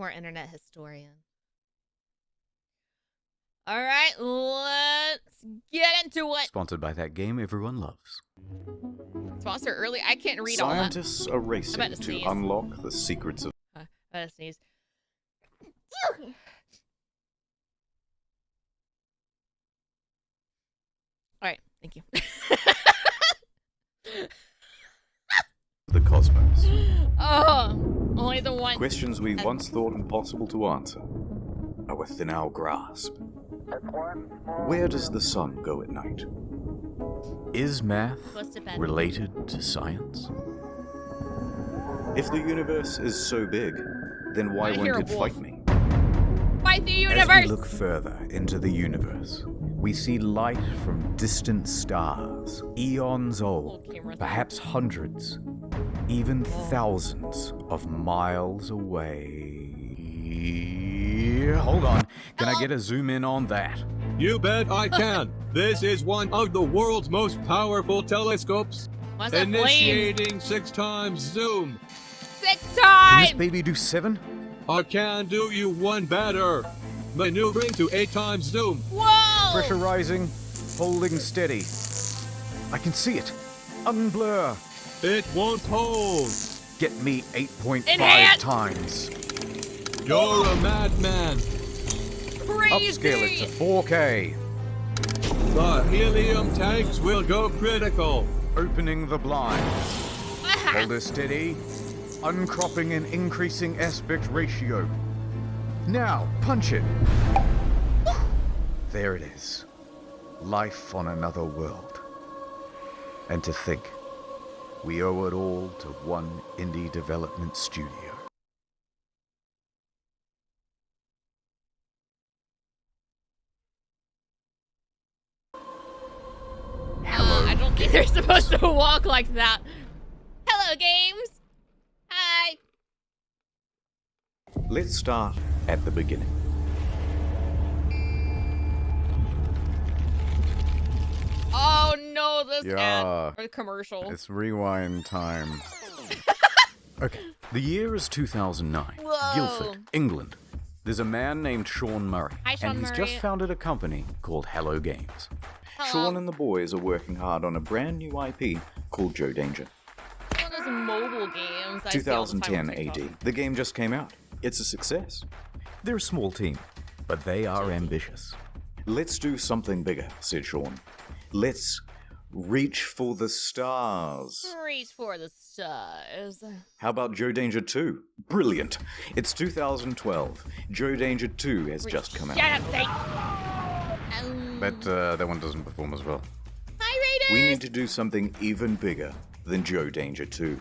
More internet historian. All right, let's get into it. Sponsored by that game everyone loves. Sponsor early. I can't read all that. Scientists are racing to unlock the secrets of... I gotta sneeze. All right, thank you. the cosmos. Oh, only the one. Questions we once thought impossible to answer are within our grasp. Where does the sun go at night? Is math related to science? If the universe is so big, then why won't it fight me? Fight the universe! As we look further into the universe, we see light from distant stars, eons old, perhaps hundreds, even thousands of miles away. Hold on, can I get a zoom in on that? You bet I can. This is one of the world's most powerful telescopes. Initiating 6 times zoom. 6 times! Can this baby do 7? I can do you one better. Maneuvering to 8 times zoom. Whoa! Pressure rising, holding steady. I can see it. Unblur. It won't hold. Get me 8.5 times. You're a madman. Crazy. Upscale it to 4K. The helium tanks will go critical. Opening the blind. Hold her steady. Uncropping and increasing aspect ratio. Now, punch it. There it is. Life on another world. And to think, we owe it all to one indie development studio. I don't think they're supposed to walk like that. Hello, games. Hi. Let's start at the beginning. Oh no, this Yeah. ad or commercial. It's rewind time. Okay. The year is 2009. Whoa. Guildford, England. There's a man named Sean Murray. Hi, Sean and he's Murray. just founded a company called Hello Games. Hello. Sean and the boys are working hard on a brand new IP called Joe Danger. One of those mobile games. I see all the time 2010 on TikTok. AD. The game just came out. It's a success. They're a small team, but they are ambitious. Let's do something bigger, said Sean. Let's reach for the stars. Reach for the stars. How about Joe Danger 2? Brilliant. It's 2012. Joe Danger 2 has just come out. Shut up, Zane. But that one doesn't perform as well. Hi, Raiders. We need to do something even bigger than Joe Danger 2.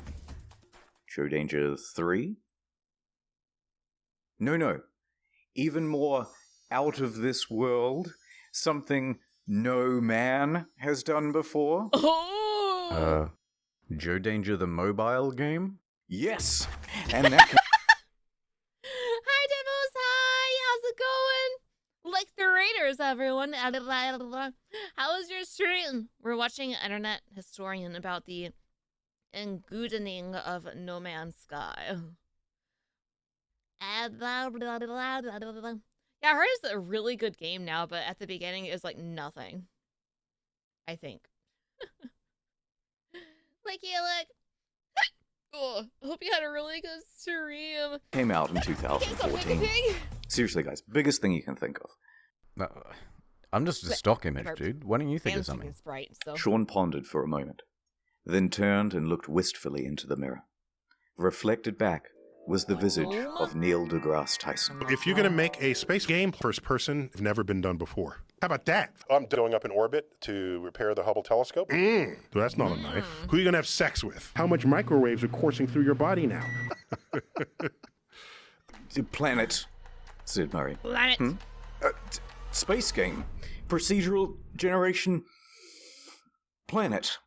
Joe Danger 3? No. Even more out of this world. Something no man has done before. Oh. Joe Danger the mobile game? Yes. And that can... Hi, Devils. Hi. How's it going? Like the Raiders, everyone. How was your stream? We're watching an internet historian about the Engoodening of No Man's Sky. Yeah, I heard it's a really good game now, but at the beginning it was like nothing. I think. Like, yeah, like... Oh, I hope you had a really good stream. came out in 2014. Seriously, guys, biggest thing you can think of. No, I'm just a stock image, dude. Why don't you think of And something? chicken Sprite, so. Sean pondered for a moment, then turned and looked wistfully into the mirror. Reflected back was the visage of Neil deGrasse Tyson. If you're going to make a space game, first person, it's never been done before. How about that? I'm going up in orbit to repair the Hubble telescope. That's not a knife. Who are you going to have sex with? How much microwaves are coursing through your body now? Planet, said Murray. Planet. Space game. Procedural generation. Planet.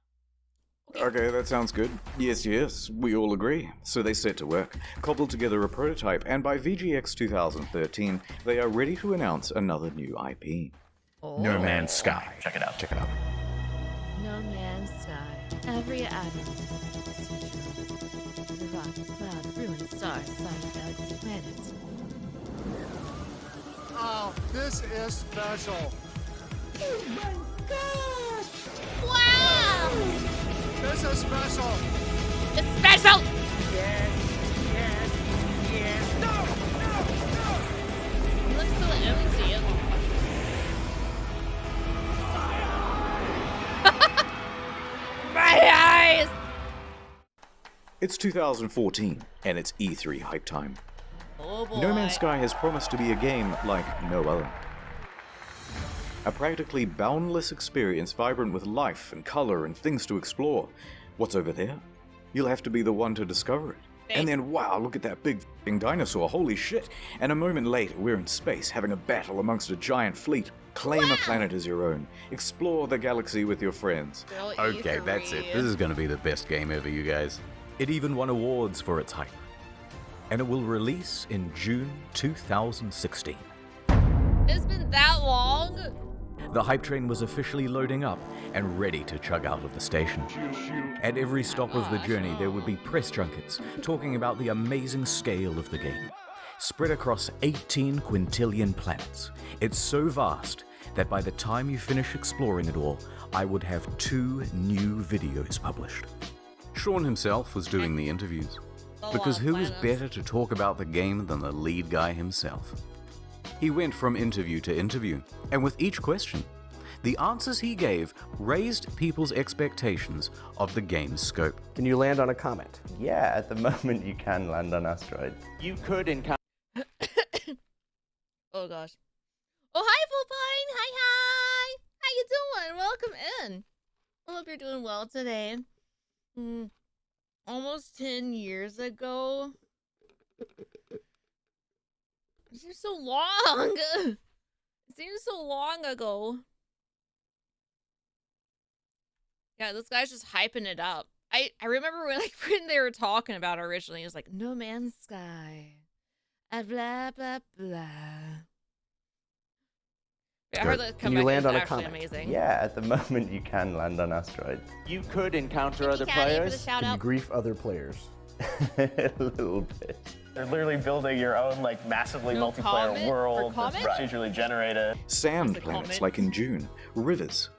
Okay, that sounds good. Yes, we all agree. So they set to work, cobbled together a prototype, and by VGX 2013, they are ready to announce another new IP. Oh. No Man's Sky. Check it out. No Man's Sky. Every atom. Rock, cloud, ruin, star, sun, galaxy, planets. Oh, this is special. Oh my god! Wow! This is special. It's special! Yes, yes, yes. No, He looks so empty. My eyes! It's 2014, and it's E3 hype time. Oh boy. No Man's Sky has promised to be a game like no other. A practically boundless experience vibrant with life and color and things to explore. What's over there? You'll have to be the one to discover it. And then, wow, look at that big f***ing dinosaur, holy shit. And a moment later, we're in space, having a battle amongst a giant fleet. Claim a planet as your own. Explore the galaxy with your friends. Okay, that's it. This is gonna be the best game ever, you guys. It even won awards for its hype. And it will release in June 2016. It's been that long? The hype train was officially loading up and ready to chug out of the station. At every stop of the journey, there would be press junkets talking about the amazing scale of the game. Spread across 18 quintillion planets. It's so vast that by the time you finish exploring it all, I would have 2 new videos published. Sean himself was doing the interviews. Because who is better to talk about the game than the lead guy himself? He went from interview to interview, and with each question, the answers he gave raised people's expectations of the game's scope. Can you land on a comet? Yeah, at the moment you can land on asteroids. You could encounter... Oh gosh. Oh, hi, Fullpine! Hi! How you doing? Welcome in. I hope you're doing well today. Almost 10 years ago. It seems so long. It seems so long ago. Yeah, this guy's just hyping it up. I remember when they were talking about it originally, it was like No Man's Sky. Blah blah blah. Yeah, I heard that Can you land on a actually comet? amazing. Yeah, at the moment you can land on asteroids. You could encounter other players. Can you Grief other players. A little bit. They're literally building your own like massively multiplayer world that's procedurally generated. Sand planets like in June, rivers,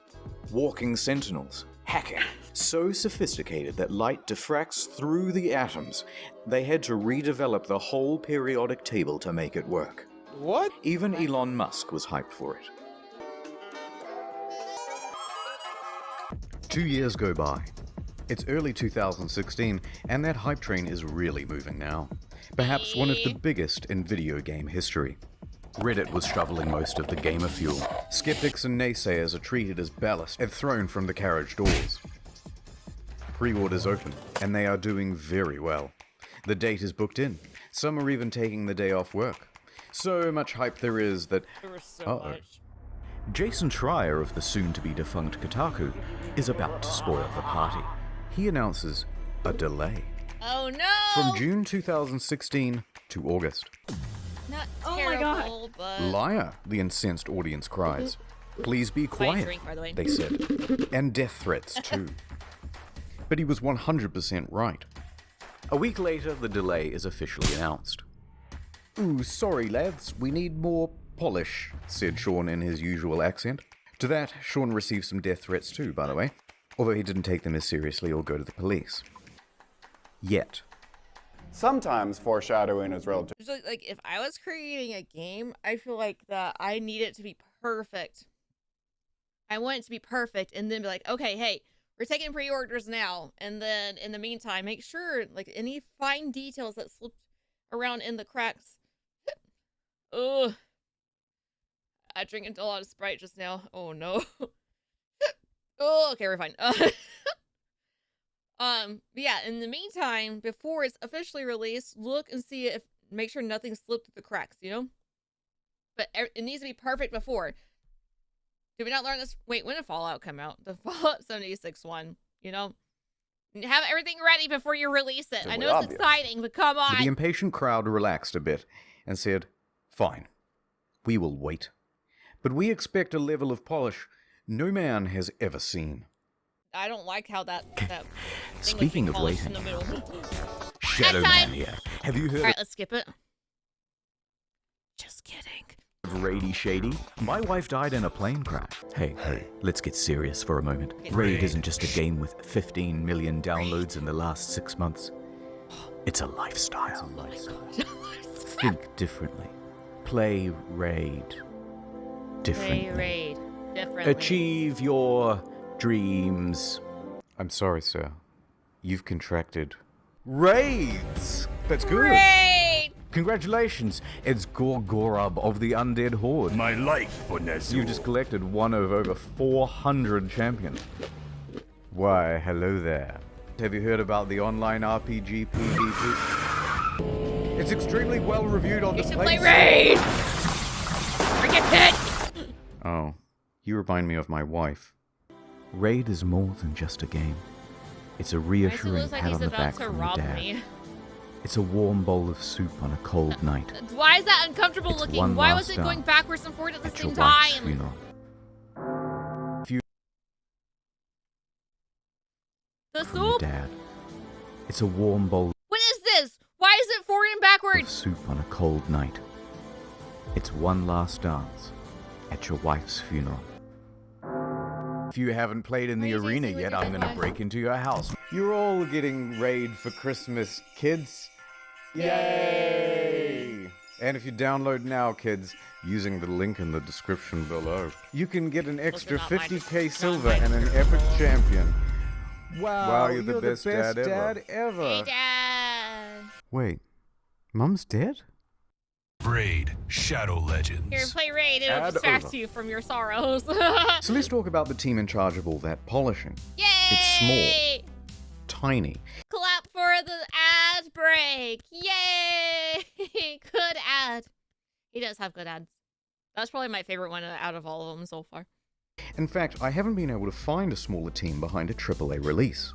walking sentinels, hacking. So sophisticated that light diffracts through the atoms, they had to redevelop the whole periodic table to make it work. What? Even Elon Musk was hyped for it. 2 years go by. It's early 2016, and that hype train is really moving now. Perhaps one of the biggest in video game history. Reddit was shoveling most of the gamer fuel. Skeptics and naysayers are treated as ballast and thrown from the carriage doors. Pre-orders open, and they are doing very well. The date is booked in. Some are even taking the day off work. So much hype there is that... much. Jason Schreier of the soon-to-be defunct Kotaku is about to spoil the party. He announces a delay. Oh no! From June 2016 to August. Not terrible, but... Liar, the incensed audience cries. Please be quiet, drink, by the way. they said. And death threats, too. But he was 100% right. A week later, the delay is officially announced. Ooh, sorry lads, we need more polish, said Sean in his usual accent. To that, Sean received some death threats too, by the way, although he didn't take them as seriously or go to the police. Yet. Sometimes foreshadowing is relative. Like, if I was creating a game, I feel like that I need it to be perfect. I want it to be perfect, and then be like, okay, hey, we're taking pre-orders now, and then in the meantime, make sure, like, any fine details that slipped around in the cracks. Ugh. I drank a lot of Sprite just now. Oh, no. Oh, okay, we're fine. But yeah, in the meantime, before it's officially released, look and see if, make sure nothing slipped through the cracks, you know? But it needs to be perfect before. Did we not learn this? Wait, when did Fallout come out? The Fallout 76 one, you know? Have everything ready before you release it. I know it's exciting, but come on. The impatient crowd relaxed a bit and said, fine, we will wait. But we expect a level of polish no man has ever seen. I don't like how that Speaking of waiting, Shadow Man here. Have you heard? All right, let's skip it. Just kidding. Raidy Shady? My wife died in a plane crash. Hey, let's get serious for a moment. Raid isn't just a game with 15 million downloads in the last 6 months. It's a lifestyle. Think differently. Play Raid differently. Play Raid differently. Achieve your dreams. I'm sorry, sir. You've contracted Raids. That's good. Raid! Congratulations, it's Gorgorub of the Undead Horde. My life, Bonezu. You've just collected one of over 400 champions. Why, hello there. Have you heard about the online RPG PvP? It's extremely well reviewed on the You should play Raid! Bring it, Pit! Oh, you remind me of my wife. Raid is more than just a game. It's a reassuring pat on the back from your dad. It's a warm bowl of soup on a cold night. Why is that uncomfortable It's looking? one Why last was it going dance backwards and forward at the at same your wife's time? funeral. The From your soup? dad. It's a warm bowl What is this? Why is it forward and of backwards? soup on a cold night. It's one last dance at your wife's funeral. If you haven't played in the Why did you arena say with yet, your I'm dead gonna wife? break into your house. You're all getting Raid for Christmas, kids. Yay! And if you download now, kids, using the link in the description below, you can get an extra not my 50k not silver my and an epic champion. Wow, You're the best dad ever. Hey, Dad. Wait, Mum's dead? Raid Shadow Legends. Here, play Raid. It'll Add distract over. you from your sorrows. So let's talk about the team in charge of all that polishing. Yay! It's small, tiny, Clap for the ad break. Yay! Good ad. He does have good ads. That's probably my favorite one out of all of them so far. In fact, I haven't been able to find a smaller team behind a AAA release.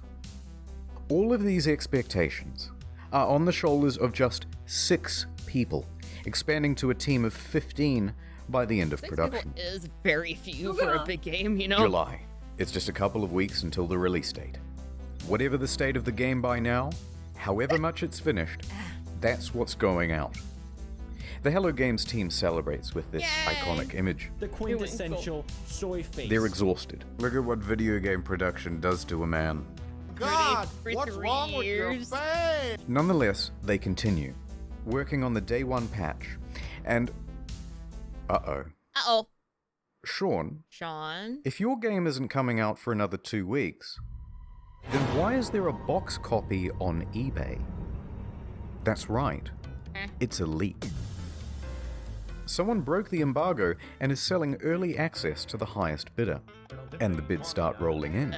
All of these expectations are on the shoulders of just 6 people, expanding to a team of 15 by the end of 6 production. people is very few for a big game, you know? July. It's just a couple of weeks until the release date. Whatever the state of the game by now, however much it's finished, that's what's going out. The Hello Games team celebrates with this iconic image. The quintessential soy face. They're exhausted. Look at what video game production does to a man. God, For what's 3 wrong with your years. face? Nonetheless, they continue, working on the day 1 patch. And, Uh-oh. Sean, Sean? if your game isn't coming out for another 2 weeks, then why is there a box copy on eBay? That's right, it's a leak. Someone broke the embargo and is selling early access to the highest bidder. And the bids start rolling in.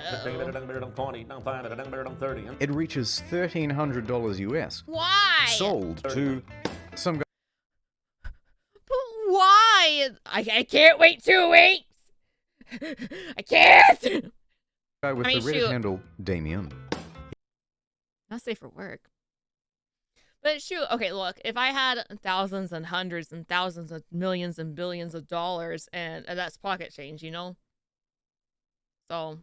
It reaches $1,300 US. Why? Sold to some guy But why? I can't wait 2 weeks. I can't. with I mean, the Reddit shoot. handle Damien. Not safe for work. But shoot, okay, look, if I had thousands and hundreds and thousands of millions and billions of dollars, and that's pocket change, you know? So,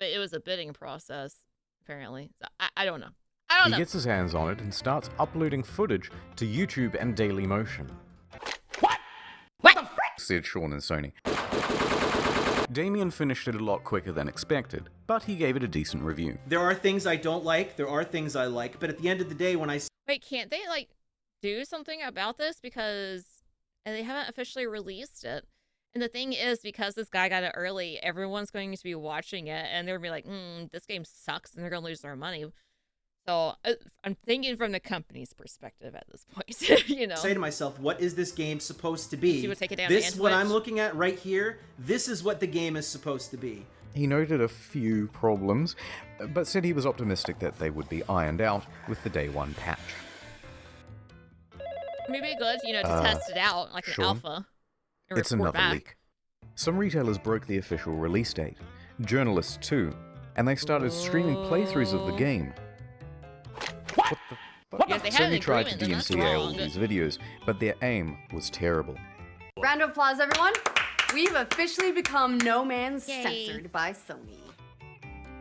but it was a bidding process, apparently. So, I don't know. I don't He know. gets his hands on it and starts uploading footage to YouTube and Dailymotion. What? Said Sean and Sony. Damien finished it a lot quicker than expected, but he gave it a decent review. There are things I don't like, there are things I like, but at the end of the day, when I Wait, can't they, like, do something about this? Because they haven't officially released it. And the thing is, because this guy got it early, everyone's going to be watching it, and they're going to be like, this game sucks, and they're going to lose their money. So I'm thinking from the company's perspective at this point, you know. say to myself, what is this game supposed to be? She would take it down This, to what Twitch. I'm looking at right here, this is what the game is supposed to be. He noted a few problems, but said he was optimistic that they would be ironed out with the day 1 patch. Maybe good, you know, to test it out, like an Sean? alpha. And It's report another back. leak. Some retailers broke the official release date, journalists too, and they started streaming playthroughs of the game. What the fuck? Yes, they had an Sony tried to agreement, and that's DMCA all wrong. these videos, but their aim was terrible. Round of applause, everyone. We've officially become no man's Yay. censored by Sony.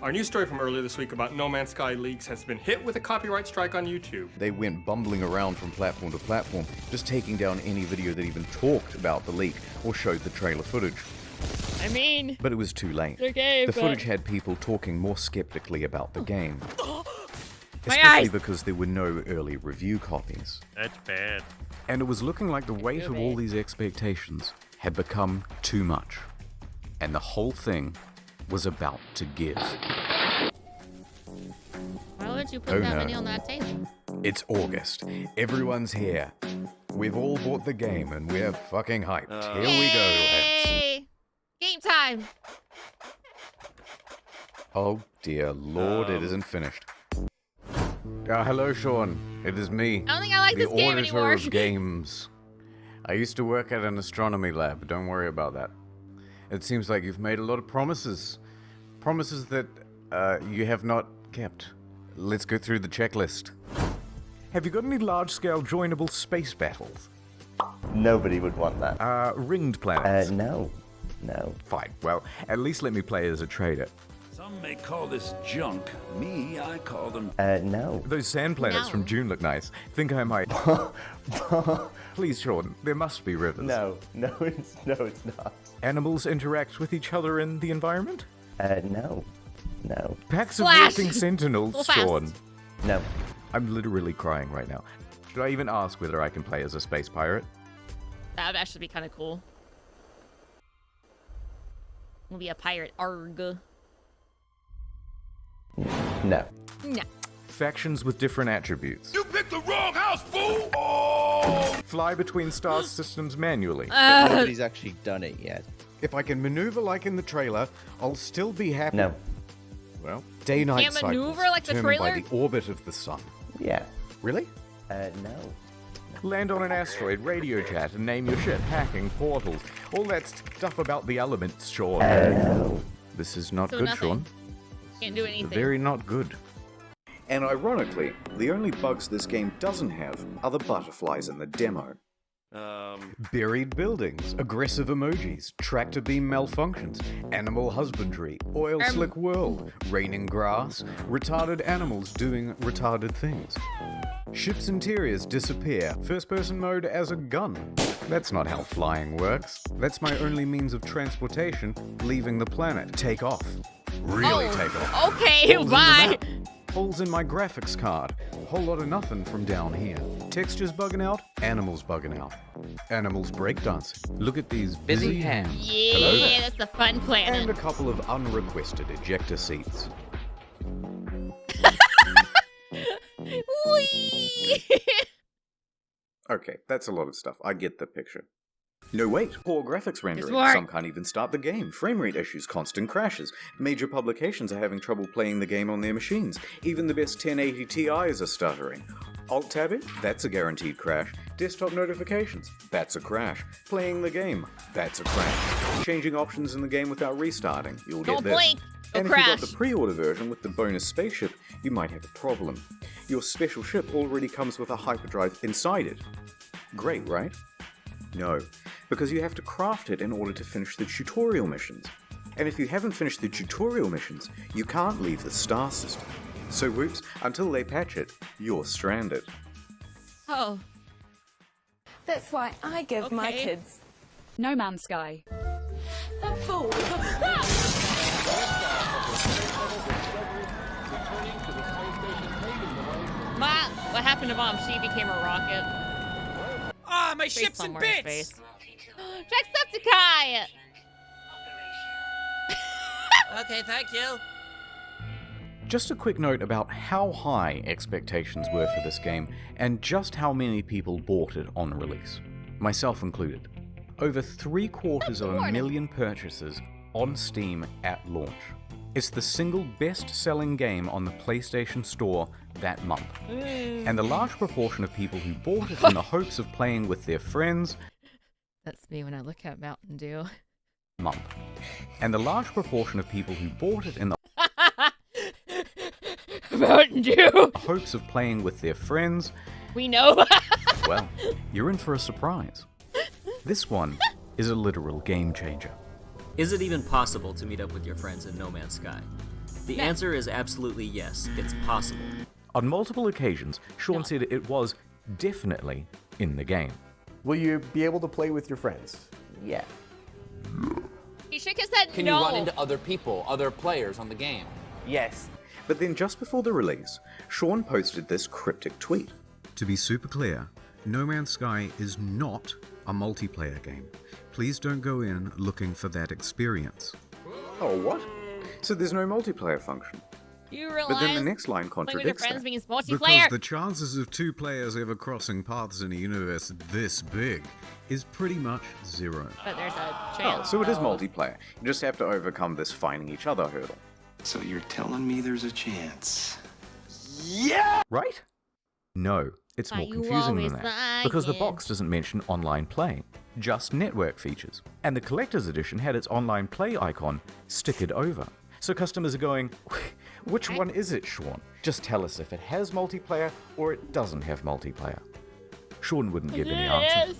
Our news story from earlier this week about No Man's Sky leaks has been hit with a copyright strike on YouTube. They went bumbling around from platform to platform, just taking down any video that even talked about the leak or showed the trailer footage. I mean... But it was too late. Okay, the footage had people talking more skeptically about the game. My Especially eyes. because there were no early review copies. That's bad. And it was looking like the weight of all these expectations had become too much. And the whole thing was about to give. Why would you put that many on that table? It's August. Everyone's here. We've all bought the game and we're fucking hyped. Here we go, lads. Game time! Oh dear lord, it isn't finished. Hello, Sean. It is me. I don't think I like this game auditor anymore. of games. I used to work at an astronomy lab. Don't worry about that. It seems like you've made a lot of promises. Promises that you have not kept. Let's go through the checklist. Have you got any large-scale joinable space battles? Nobody would want that. Ringed planets? No. No. Fine. Well, at least let me play as a trader. Some may call this junk. Me, I call them... No. Those sand planets from June look nice. Think I might... Please, Sean, there must be rivers. No, it's not. Animals interact with each other in the environment? No. Packs of Flash! walking sentinels, Fast. Sean. No. I'm literally crying right now. Should I even ask whether I can play as a space pirate? That would actually be kind of cool. We'll be a pirate. Arg. No. No. Factions with different attributes. You picked the wrong house, fool! Oh! Fly between star systems manually. Nobody's actually done it yet. If I can maneuver like in the trailer, I'll still be happy. No. Well, day-night Can't cycles maneuver like the determined trailer? by the orbit of the sun. Yeah. Really? No. Land on an asteroid, radio chat, and name your shit. Hacking, portals, all that stuff about the elements, Sean. No. This is not So good, nothing. Sean. Can't do anything. Very not good. And ironically, the only bugs this game doesn't have are the butterflies in the demo. Buried buildings, aggressive emojis, tractor beam malfunctions, animal husbandry, oil slick world, raining grass, retarded animals doing retarded things. Ships' interiors disappear, first-person mode as a gun. That's not how flying works. That's my only means of transportation, leaving the planet. Take off. Really take off. Okay, Holes in the bye. map. Holes in my graphics card. Whole lot of nothing from down here. Textures bugging out, animals bugging out. Animals breakdancing. Look at these busy hands. Hello Yeah, there. that's the fun planet. And a couple of unrequested ejector seats. Whee! Okay, that's a lot of stuff. I get the picture. No, wait. Poor graphics rendering. more. Some can't even start the game. Frame rate issues, constant crashes. Major publications are having trouble playing the game on their machines. Even the best 1080 Ti's are stuttering. Alt-tabbing? That's a guaranteed crash. Desktop notifications? That's a crash. Playing the game? That's a crash. Changing options in the game without restarting? You'll get Don't this. blink. It'll And if you got crash. the pre-order version with the bonus spaceship, you might have a problem. Your special ship already comes with a hyperdrive inside it. Great, right? No, because you have to craft it in order to finish the tutorial missions. And if you haven't finished the tutorial missions, you can't leave the star system. So whoops, until they patch it, you're stranded. Oh. That's why I give my Okay. kids No Man's Sky. The fool. Ma, what happened to Mom? She became a rocket. Ah, my Space ship's in somewhere in bits! space. Jacksepticeye! Okay, thank you. Just a quick note about how high expectations were for this game, and just how many people bought it on release, myself included. Over 750,000 purchases on Steam at launch. It's the single best-selling game on the PlayStation Store that month. And the large proportion of people who bought it in the hopes of playing with their friends... That's me when I look at Mountain Dew. ...month. And the large proportion of people who bought it in the Mountain Dew! hopes of playing with their friends... We know. Well, you're in for a surprise. This one is a literal game changer. Is it even possible to meet up with your friends in No Man's Sky? The answer is absolutely yes. It's possible. On multiple occasions, Sean said it was definitely in the game. Will you be able to play with your friends? Yeah. He shook his head. Can you run into other people, other players on the game? Yes. But then just before the release, Sean posted this cryptic tweet. To be super clear, No Man's Sky is not a multiplayer game. Please don't go in looking for that experience. Oh, what? So there's no multiplayer function? You realize but then the next line contradicts friends that. means multiplayer. Because the chances of two players ever crossing paths in a universe this big is pretty much zero. But there's a Oh, chance. so it is multiplayer. You just have to overcome this finding each other hurdle. So you're telling me there's a chance? Yeah! Right? No, it's more confusing than that. Because the box doesn't mention online play, just network features. And the collector's edition had its online play icon stickered over. So customers are going, which one is it, Sean? Just tell us if it has multiplayer or it doesn't have multiplayer. Sean wouldn't give any answer.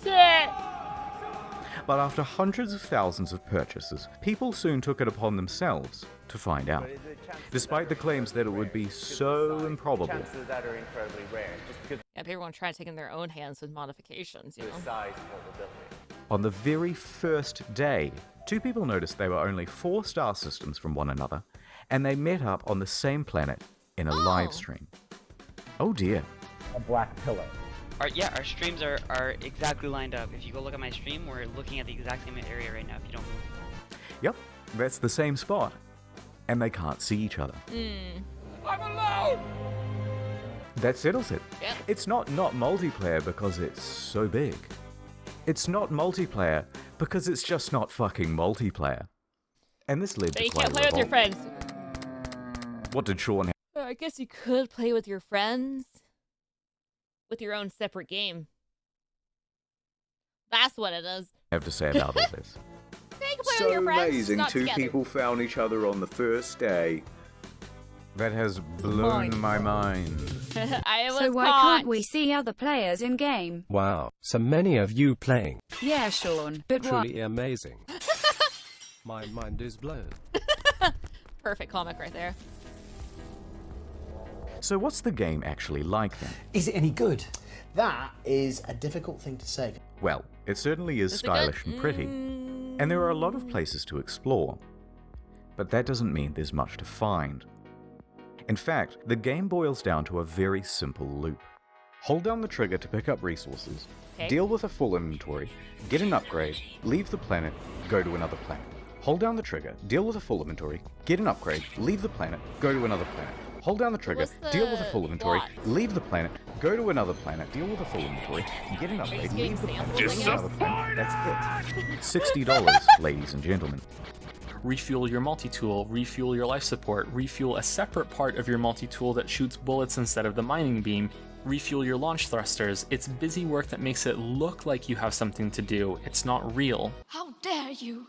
But after hundreds of thousands of purchases, people soon took it upon themselves to find out. Despite the claims that it would be so improbable. Chances that are incredibly rare. Just because Yeah, people want to try to take in their own hands with modifications, you know. size probability. On the very first day, two people noticed they were only 4 star systems from one another, and they met up on the same planet in a live stream. Oh dear. A black pillow. Our streams are exactly lined up. If you go look at my stream, we're looking at the exact same area right now if you don't move. Yep, that's the same spot. And they can't see each other. I'm alone! That settles it. Yep. It's not multiplayer because it's so big. It's not multiplayer because it's just not fucking multiplayer. And this led So to you quite can't a play with your revolt. friends. What did Sean I guess you could play with your friends. With your own separate game. That's what it is. have to say about all this? You can play with So your friends, amazing, not two together. people found each other on the first day. That has blown my mind. I was So why caught. can't we see other players in game? Wow, so many of you playing. Yeah, Sean, but why? Truly amazing. My mind is blown. Perfect comic right there. So what's the game actually like then? Is it any good? That is a difficult thing to say. Well, it certainly is Is it stylish good? and pretty, and there are a lot of places to explore. But that doesn't mean there's much to find. In fact, the game boils down to a very simple loop. Hold down the trigger to pick up resources, deal with a full inventory, get an upgrade, leave the planet, go to another planet. Hold down the trigger, deal with a full inventory, get an upgrade, leave the planet, go to another planet. Hold down the trigger, deal with a full inventory, leave the planet, go to another planet, deal with a full inventory, get an upgrade, leave the planet, go to another planet. That's it. $60, ladies and gentlemen. Refuel your multi-tool, refuel your life support, refuel a separate part of your multi-tool that shoots bullets instead of the mining beam, refuel your launch thrusters. It's busy work that makes it look like you have something to do. It's not real. How dare you?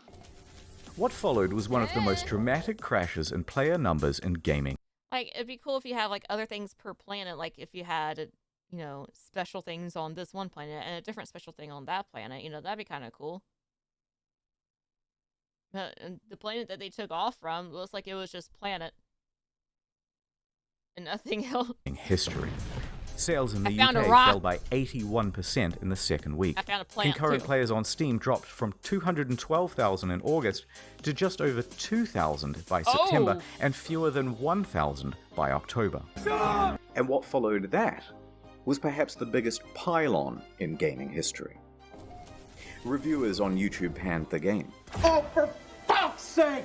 What followed was one of the most dramatic crashes in player numbers in gaming. Like, it'd be cool if you have, like, other things per planet. Like, if you had, you know, special things on this one planet and a different special thing on that planet. You know, that'd be kind of cool. But the planet that they took off from looks like it was just planet. And nothing else. In history. Sales in the found a UK rock. fell by 81% in the second week. I found a plant, Concurrent too. players on Steam dropped from 212,000 in August to just over 2,000 by September Oh. and fewer than 1,000 by October. And what followed that was perhaps the biggest pylon in gaming history. Reviewers on YouTube panned the game. Oh, for fuck's sake!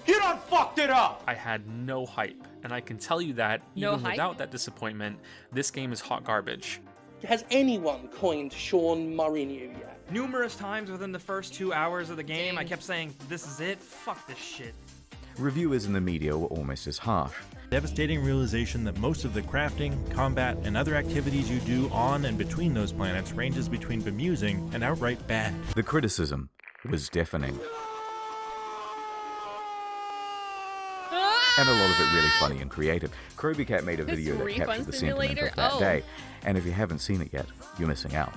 You done fucked it up! I had no hype, and I can tell you that, No even hype? without that disappointment, this game is hot garbage. Has anyone coined Sean Mourinho yet? Numerous times within the first 2 hours of the game, I kept saying, this is it, fuck this shit. Reviewers in the media were almost as harsh. Devastating realization that most of the crafting, combat, and other activities you do on and between those planets ranges between bemusing and outright bad. The criticism was deafening. And a lot of it really funny and creative. Krobycat made a video that refund captured the sentiment simulator? of that Oh. day, and if you haven't seen it yet, you're missing out.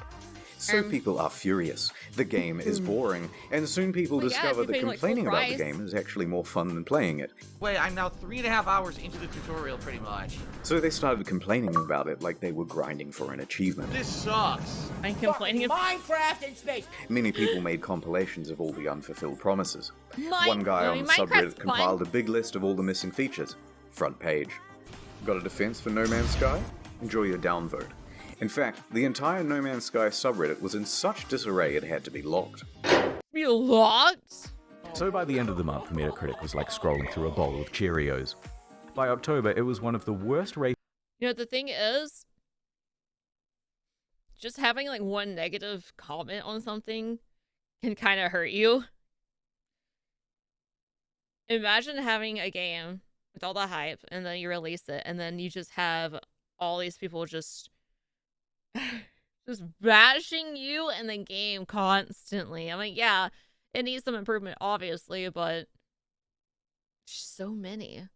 So people are furious. The game is boring, and soon people Well, yeah, discover if that you're paying, like, full complaining about the price. game is actually more fun than playing it. Wait, I'm now 3.5 hours into the tutorial, pretty much. So they started complaining about it like they were grinding for an achievement. This sucks. I'm complaining about Minecraft in space. Many people made compilations of all the unfulfilled promises. One guy on Minecraft's Subreddit fun. compiled a big list of all the missing features. Front page. Got a defense for No Man's Sky? Enjoy your downvote. In fact, the entire No Man's Sky subreddit was in such disarray it had to be locked. Be locked? So by the end of the month, Metacritic was like scrolling through a bowl of Cheerios. By October, it was one of the worst rated. You know, the thing is, just having like one negative comment on something can kind of hurt you. Imagine having a game with all the hype and then you release it and then you just have all these people just bashing you and the game constantly. I mean, yeah, it needs some improvement, obviously, but so many.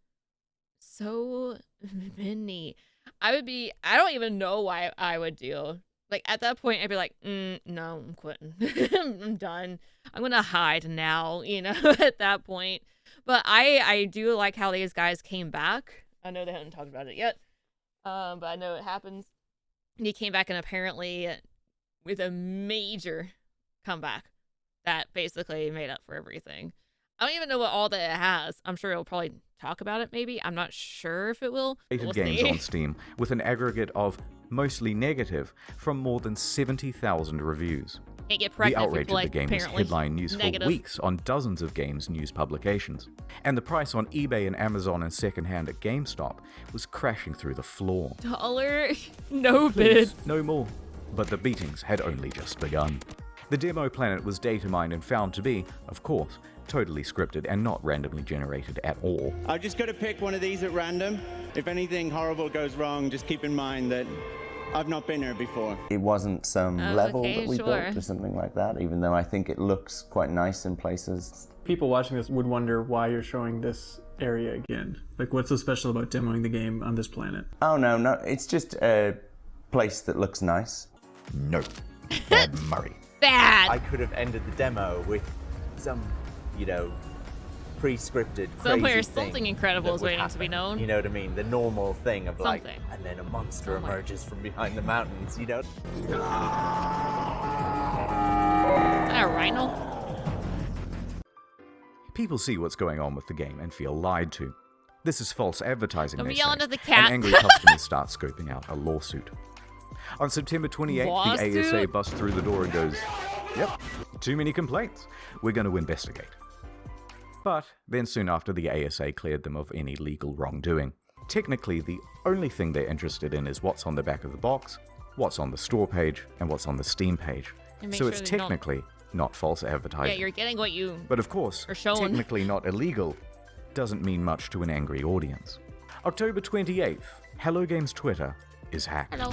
So many. I don't even know why I would do. Like, at that point, I'd be like, no, I'm quitting. I'm done. I'm gonna hide now, you know, at that point. But I do like how these guys came back. I know they haven't talked about it yet, but I know it happens. He came back and apparently with a major comeback that basically made up for everything. I don't even know what all that it has. I'm sure it'll probably talk about it, maybe. I'm not sure if it will. We'll games see. on Steam with an aggregate of mostly negative from more than 70,000 reviews. Can't get The pregnant if outrage people, of the like, game was apparently headline news negative. for weeks on dozens of games news publications. And the price on eBay and Amazon and secondhand at GameStop was crashing through the floor. Dollar? No Please, bids. no more. But the beatings had only just begun. The demo planet was data mined and found to be, of course, totally scripted and not randomly generated at all. I've just got to pick one of these at random. If anything horrible goes wrong, just keep in mind that I've not been here before. It wasn't some level okay, that we sure. built or something like that, even though I think it looks quite nice in places. People watching this would wonder why you're showing this area again. Like, what's so special about demoing the game on this planet? Oh, no, it's just a place that looks nice. No. Bad Murray. Bad. I could have ended the demo with some, you know, pre-scripted Somewhere crazy something thing incredible is that would waiting to be happen. known. You know what I mean? The normal thing of like, Something. and then a monster emerges from behind the mountains, you know? Is that a rhino? People see what's going on with the game and feel lied to. This is false advertising, Don't they be yelling say, at the cat. and angry customers start scoping out a lawsuit. On September 28th, Lawsuit? the ASA busts through the door and goes, "Yep, too many complaints. We're going to investigate." But then soon after, the ASA cleared them of any legal wrongdoing. Technically, the only thing they're interested in is what's on the back of the box, what's on the store page, and what's on the Steam page. And make So sure it's they don't- technically not false Yeah, advertising. you're getting what you But of course, are shown. technically not illegal doesn't mean much to an angry audience. October 28th, Hello Games Twitter is hacked. Hello.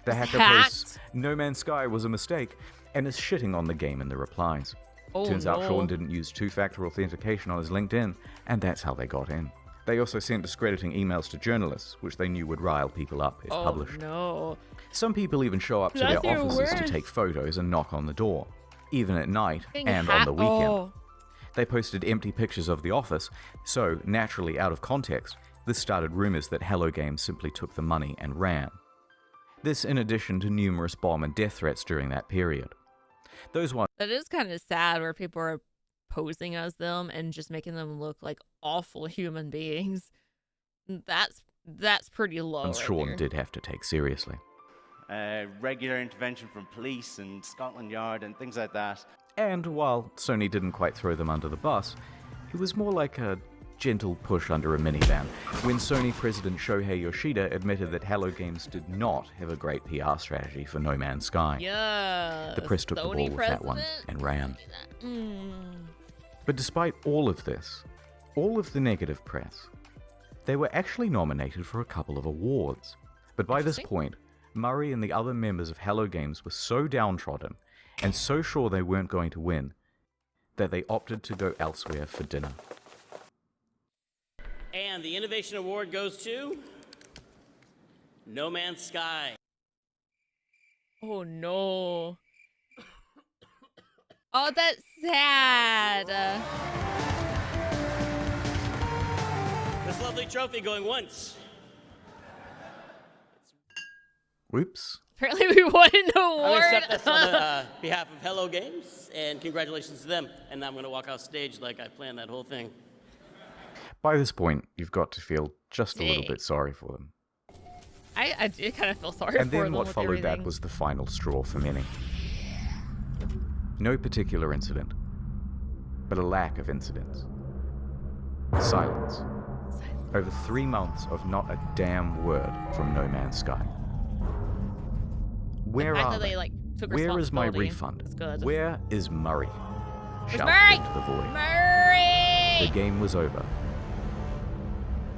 The hacker Hacked? posts No Man's Sky was a mistake and is shitting on the game in the replies. Oh, Turns out no. Sean didn't use two-factor authentication on his LinkedIn, and that's how they got in. They also sent discrediting emails to journalists, which they knew would rile people up if Oh, published. no. Some people even show up to That's their your offices to worst. take photos and knock on the door, even at night Getting and on the weekend. Oh. They posted empty pictures of the office, so naturally out of context, this started rumors that Hello Games simply took the money and ran. This in addition to numerous bomb and death threats during that period. Those ones That is kind of sad where people are posing as them and just making them look like awful human beings. That's pretty low. Right Sean there. did have to take seriously. Regular intervention from police and Scotland Yard and things like that. And while Sony didn't quite throw them under the bus, it was more like a gentle push under a minivan when Sony president Shohei Yoshida admitted that Hello Games did not have a great PR strategy for No Man's Sky. Yeah. The press took the ball with that one and ran. But despite all of this, all of the negative press, they were actually nominated for a couple of awards. But by this point, Murray and the other members of Hello Games were so downtrodden and so sure they weren't going to win that they opted to go elsewhere for dinner. And the Innovation Award goes to No Man's Sky. Oh no. Oh, that's sad. This lovely trophy going once. Whoops. Apparently we won an I'm award. gonna accept this on behalf of Hello Games, and congratulations to them. And I'm gonna walk off stage like I planned that whole thing. By this point, you've got to feel just a little bit sorry for them. I do kind of feel sorry for them. And then what with followed that everything. was the final straw for many. No particular incident, but a lack of incidents. Silence. Over 3 months of not a damn word from No Man's Sky. Where the fact are that they? they like took Where is my responsibility refund? is good. Where is Murray? Where's Shouted Murray? into the void. Murray! The game was over,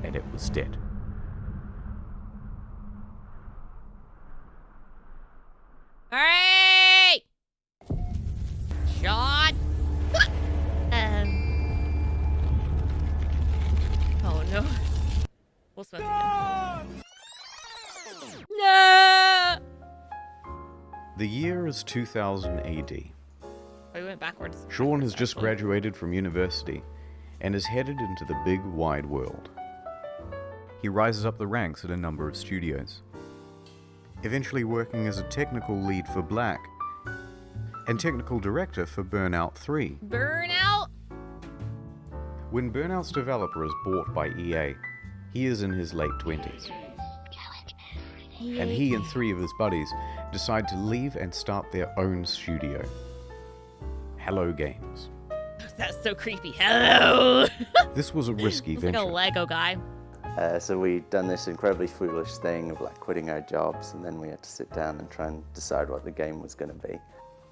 and it was dead. Murray! Shot! Oh no. Will Smith again. No! The year is 2000 AD. Oh, we went backwards. Sean has just graduated from university and is headed into the big wide world. He rises up the ranks at a number of studios, eventually working as a technical lead for Black and technical director for Burnout 3. Burnout? When Burnout's developer is bought by EA, he is in his late 20s. And he and 3 of his buddies decide to leave and start their own studio, Hello Games. That's so creepy. Hello! This was a risky It's like venture. a Lego guy. So we'd done this incredibly foolish thing of like quitting our jobs, and then we had to sit down and try and decide what the game was going to be.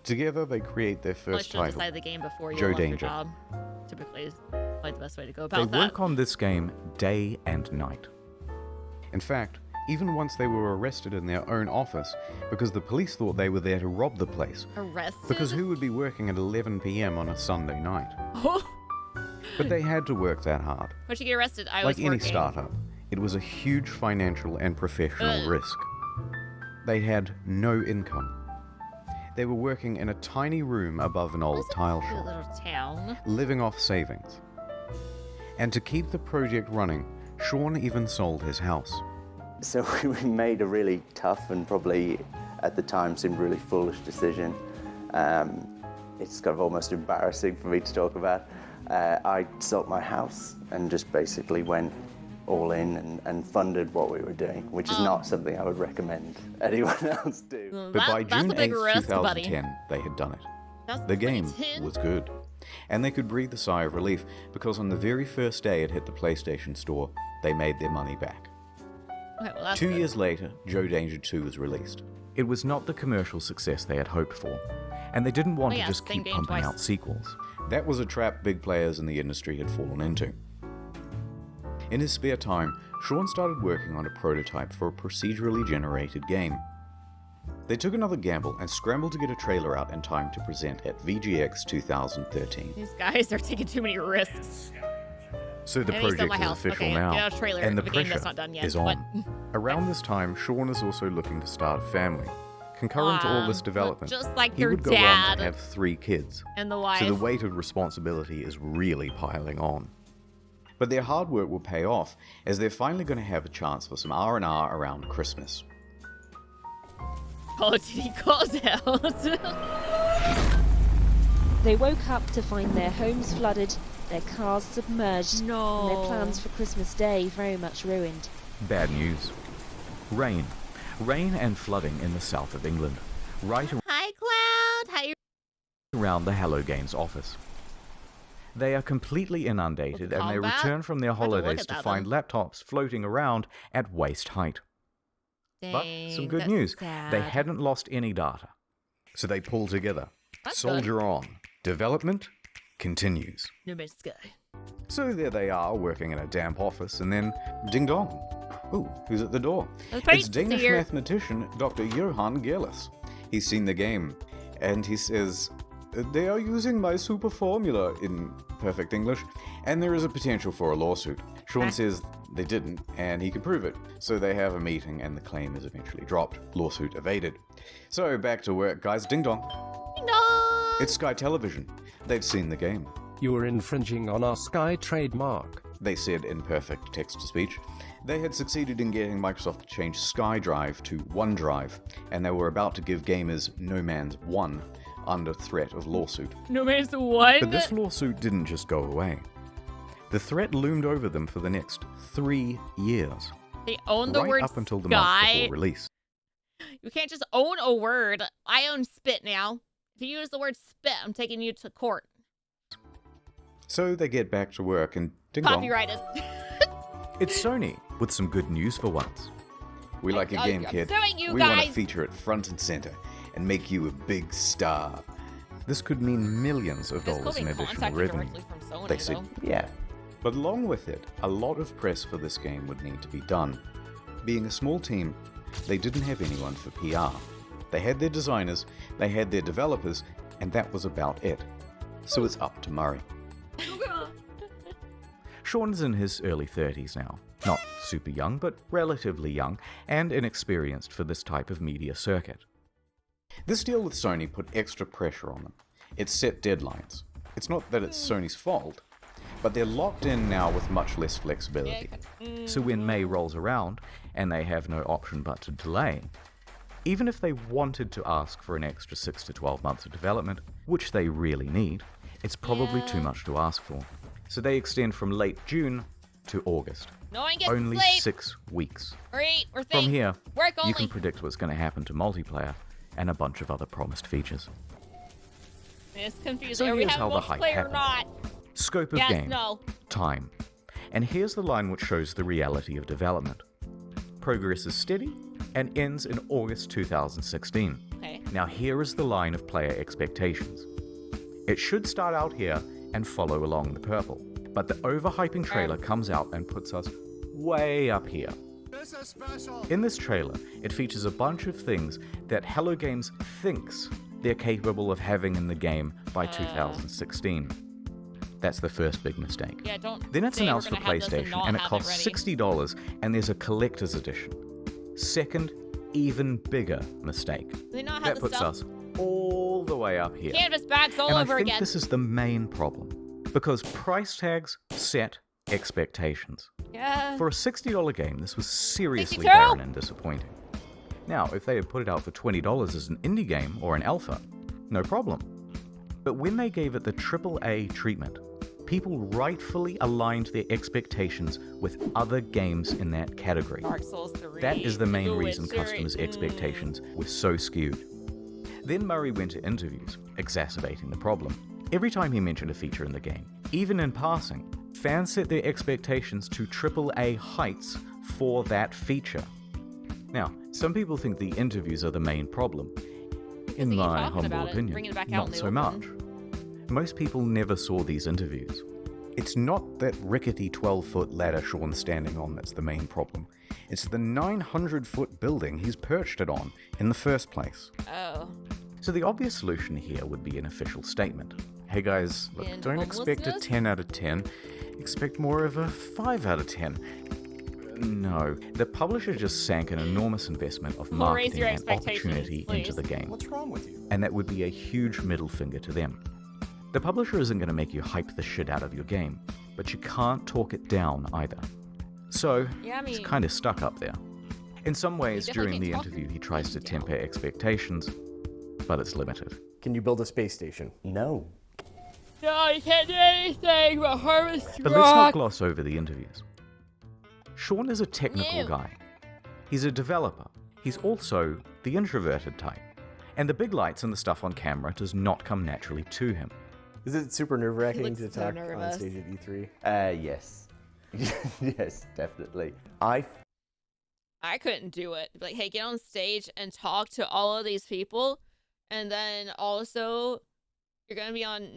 Together they create their Well, you first should title, decide the game before you Joe left your Danger. job. Typically is probably the best way to go They about that. work on this game day and night. In fact, even once they were arrested in their own office because the police thought they were there to rob the place. Arrested? Because who would be working at 11 p.m. on a Sunday night? But they had to work that hard. Why'd you get arrested? I Like was any working. startup, it was a huge financial and professional risk. They had no income. They were working in a tiny room above an old tile A shop, little town. living off savings. And to keep the project running, Sean even sold his house. So we made a really tough and probably at the time seemed really foolish decision. It's kind of almost embarrassing for me to talk about. I sold my house and just basically went all in and funded what we were doing, which is not something I would recommend anyone else do. But by June that's a big 8th, risk, buddy. 2010, they had done it. The game was good. And they could breathe a sigh of relief because on the very first day it hit the PlayStation Store, they made their money back. Okay, well, that's 2 good. years later, Joe Danger 2 was released. It was not the commercial success they had hoped for, and they didn't want Oh, to yeah, just same keep game pumping twice. out sequels. That was a trap big players in the industry had fallen into. In his spare time, Sean started working on a prototype for a procedurally generated game. They took another gamble and scrambled to get a trailer out in time to present at VGX 2013. These guys are taking too many risks. So the I need to sell my project is house. official Okay, now, get out a trailer and the of a game pressure that's not done yet. is What? on. Around this time, Sean is also looking to start a family. Concurrent to all this development, just like he your would go on dad to have 3 kids. and the wife. So the weight of responsibility is really piling on. But their hard work will pay off, as they're finally going to have a chance for some R&R around Christmas. Oh, did he called out? They woke up to find their homes flooded, their cars submerged, No. and their plans for Christmas Day very much ruined. Bad news. Rain. Rain and flooding in the south of England. Right Hi, Cloud. How you? around the Hello Games office. They are completely inundated and they combat? return from their I have to look holidays at to that find laptops floating around at waist height. But some good news, they hadn't lost any data. So they pull together. That's Soldier on. Development continues. No Man's Sky. So there they are, working in a damp office, and then ding dong. Ooh, who's at the door? It's Danish mathematician Dr. Johan Gerlis. He's seen the game, and he says, "They are using my super formula," in perfect English, and there is a potential for a lawsuit. Sean says they didn't, and he can prove it. So they have a meeting, and the claim is eventually dropped. Lawsuit evaded. So back to work, guys. Ding dong. Ding dong. It's Sky Television. They've seen the game. You were infringing on our Sky trademark. They said in perfect text-to-speech. They had succeeded in getting Microsoft to change SkyDrive to OneDrive, and they were about to give gamers No Man's 1 under threat of lawsuit. No Man's 1? But this lawsuit didn't just go away. The threat loomed over them for the next 3 years. They own the right word up until the Sky. month before release. You can't just own a word. I own spit now. If you use the word spit, I'm taking you to court. So they get back to work and ding dong. Copyrighted. It's Sony with some good news for once. We like your game, kid. suing you We want guys. to feature it front and center and make you a big star. This could mean millions of dollars in additional revenue. Sony, They said, though. yeah. But along with it, a lot of press for this game would need to be done. Being a small team, they didn't have anyone for PR. They had their designers, they had their developers, and that was about it. So it's up to Murray. Sean is in his early 30s now. Not super young, but relatively young, and inexperienced for this type of media circuit. This deal with Sony put extra pressure on them. It set deadlines. It's not that it's Sony's fault, but they're locked in now with much less flexibility. So when May rolls around, and they have no option but to delay, even if they wanted to ask for an extra 6 to 12 months of development, which they really need, it's probably too much to ask for. So they extend from late June to August. No one gets Only to sleep. 6 weeks. Great, we're From here, work only. you can predict what's going to happen to multiplayer and a bunch of other promised features. It's confusing. So Are we here's having how the hype multiplayer or happened. not? Scope of Yes, game, no. time. And here's the line which shows the reality of development. Progress is steady and ends in August 2016. Okay. Now here is the line of player expectations. It should start out here and follow along the purple, but the overhyping trailer comes out and puts us way up here. In this trailer, it features a bunch of things that Hello Games thinks they're capable of having in the game by 2016. That's the first big mistake. Yeah, don't Then it's say we're announced for gonna have this and PlayStation, not and it have costs ready. $60, and there's a collector's edition. Second, even bigger mistake. Do they not have That the puts stuff? us all the way up here. Canvas bags all and over I think again. this is the main problem, because price tags set expectations. Yeah. For a $60 game, this was seriously 62? barren and disappointing. Now, if they had put it out for $20 as an indie game or an alpha, no problem. But when they gave it the AAA treatment, people rightfully aligned their expectations with other games in that category. Dark Souls 3. That is the main The reason Witcher. customers' expectations were so skewed. Then Murray went to interviews, exacerbating the problem. Every time he mentioned a feature in the game, even in passing, fans set their expectations to AAA heights for that feature. Now, some people think the interviews are the main problem. In they keep my talking humble about it, opinion, bringing it back out in not the so open. much. Most people never saw these interviews. It's not that rickety 12-foot ladder Sean's standing on that's the main problem. It's the 900-foot building he's perched it on in the first place. Oh. So the obvious solution here would be an official statement. Hey guys, look, And don't expect a homelessness? 10 out of 10. Expect more of a 5 out of 10. No, the publisher just sank an enormous investment of Well, raise marketing your and expectations, opportunity into please. the game. What's wrong with you? And that would be a huge middle finger to them. The publisher isn't going to make you hype the shit out of your game, but you can't talk it down either. So, Yeah, I he's mean- kind of stuck up there. In some ways, definitely during the can't talk interview, he tries to temper expectations, but it's limited. Can you build a space station? No. No, you can't do anything but harvest But let's not rock. gloss over the interviews. Sean is a technical No. guy. He's a developer. He's also the introverted type. And the big lights and the stuff on camera does not come naturally to him. Is it super nerve-wracking looks to so talk on nervous. stage at E3? Yes. Yes, definitely. I couldn't do it. Like, hey, get on stage and talk to all of these people, and then also you're gonna be on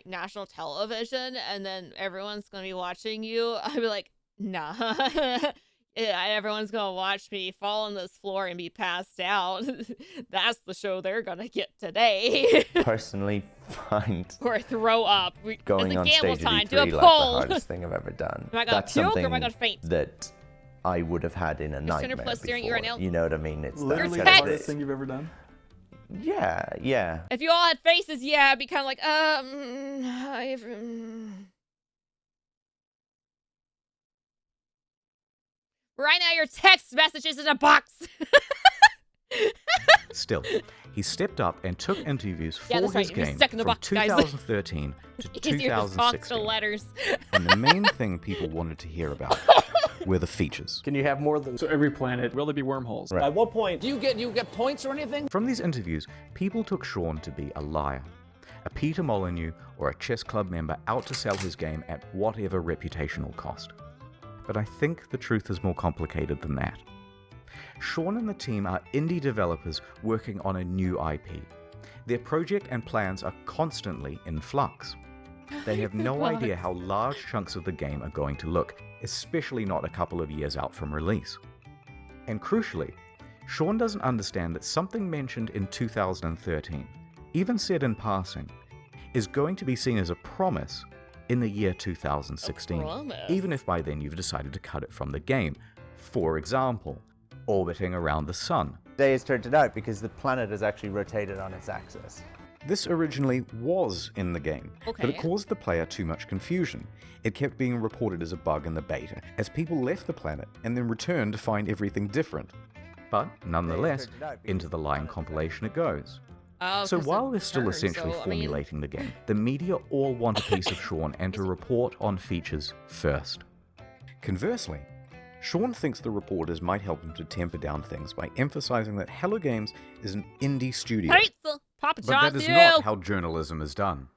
national television, and then everyone's gonna be watching you. I'd be like, nah. Yeah, everyone's gonna watch me fall on this floor and be passed out. That's the show they're gonna get today. personally find Or throw up. going it's on a gamble stage time. at Do a E3 like poll. the hardest thing I've ever done. Am I gonna That's puke or am I something gonna faint? that I would have had in a Center nightmare plus staring at you before. right now. You know what I mean? It's Literally that the kind of hardest thing you've ever done? Yeah. If you all had faces, yeah, it'd be kind of like, right now your text messages in a box. Still, he stepped up and took interviews for Yeah, that's right. his He was game stuck in the from box, guys. 2013 to Easier response to 2016. letters. And the main thing people wanted to hear about were the features. Can you have more than... So every planet, Will there be wormholes? At what point Do you get points or anything? From these interviews, people took Sean to be a liar, a Peter Molyneux or a chess club member out to sell his game at whatever reputational cost. But I think the truth is more complicated than that. Sean and the team are indie developers working on a new IP. Their project and plans are constantly in flux. They have no idea how large chunks of the game are going to look, especially not a couple of years out from release. And crucially, Sean doesn't understand that something mentioned in 2013, even said in passing, is going to be seen as a promise in the year 2016, even if by then you've decided to cut it from the game. For example, orbiting around the sun. Day has turned it out because the planet has actually rotated on its axis. This originally was in the game, but it Okay. caused the player too much confusion. It kept being reported as a bug in the beta, as people left the planet and then returned to find everything different. But nonetheless, into the lying compilation it goes. Oh, So 'cause it while they're still turns, essentially so, I mean- formulating the game, the media all want a piece of Sean and to report on features first. Conversely, Sean thinks the reporters might help him to temper down things by emphasizing that Hello Games is an indie studio. Pizza! Papa But that John's is you! not how journalism is done.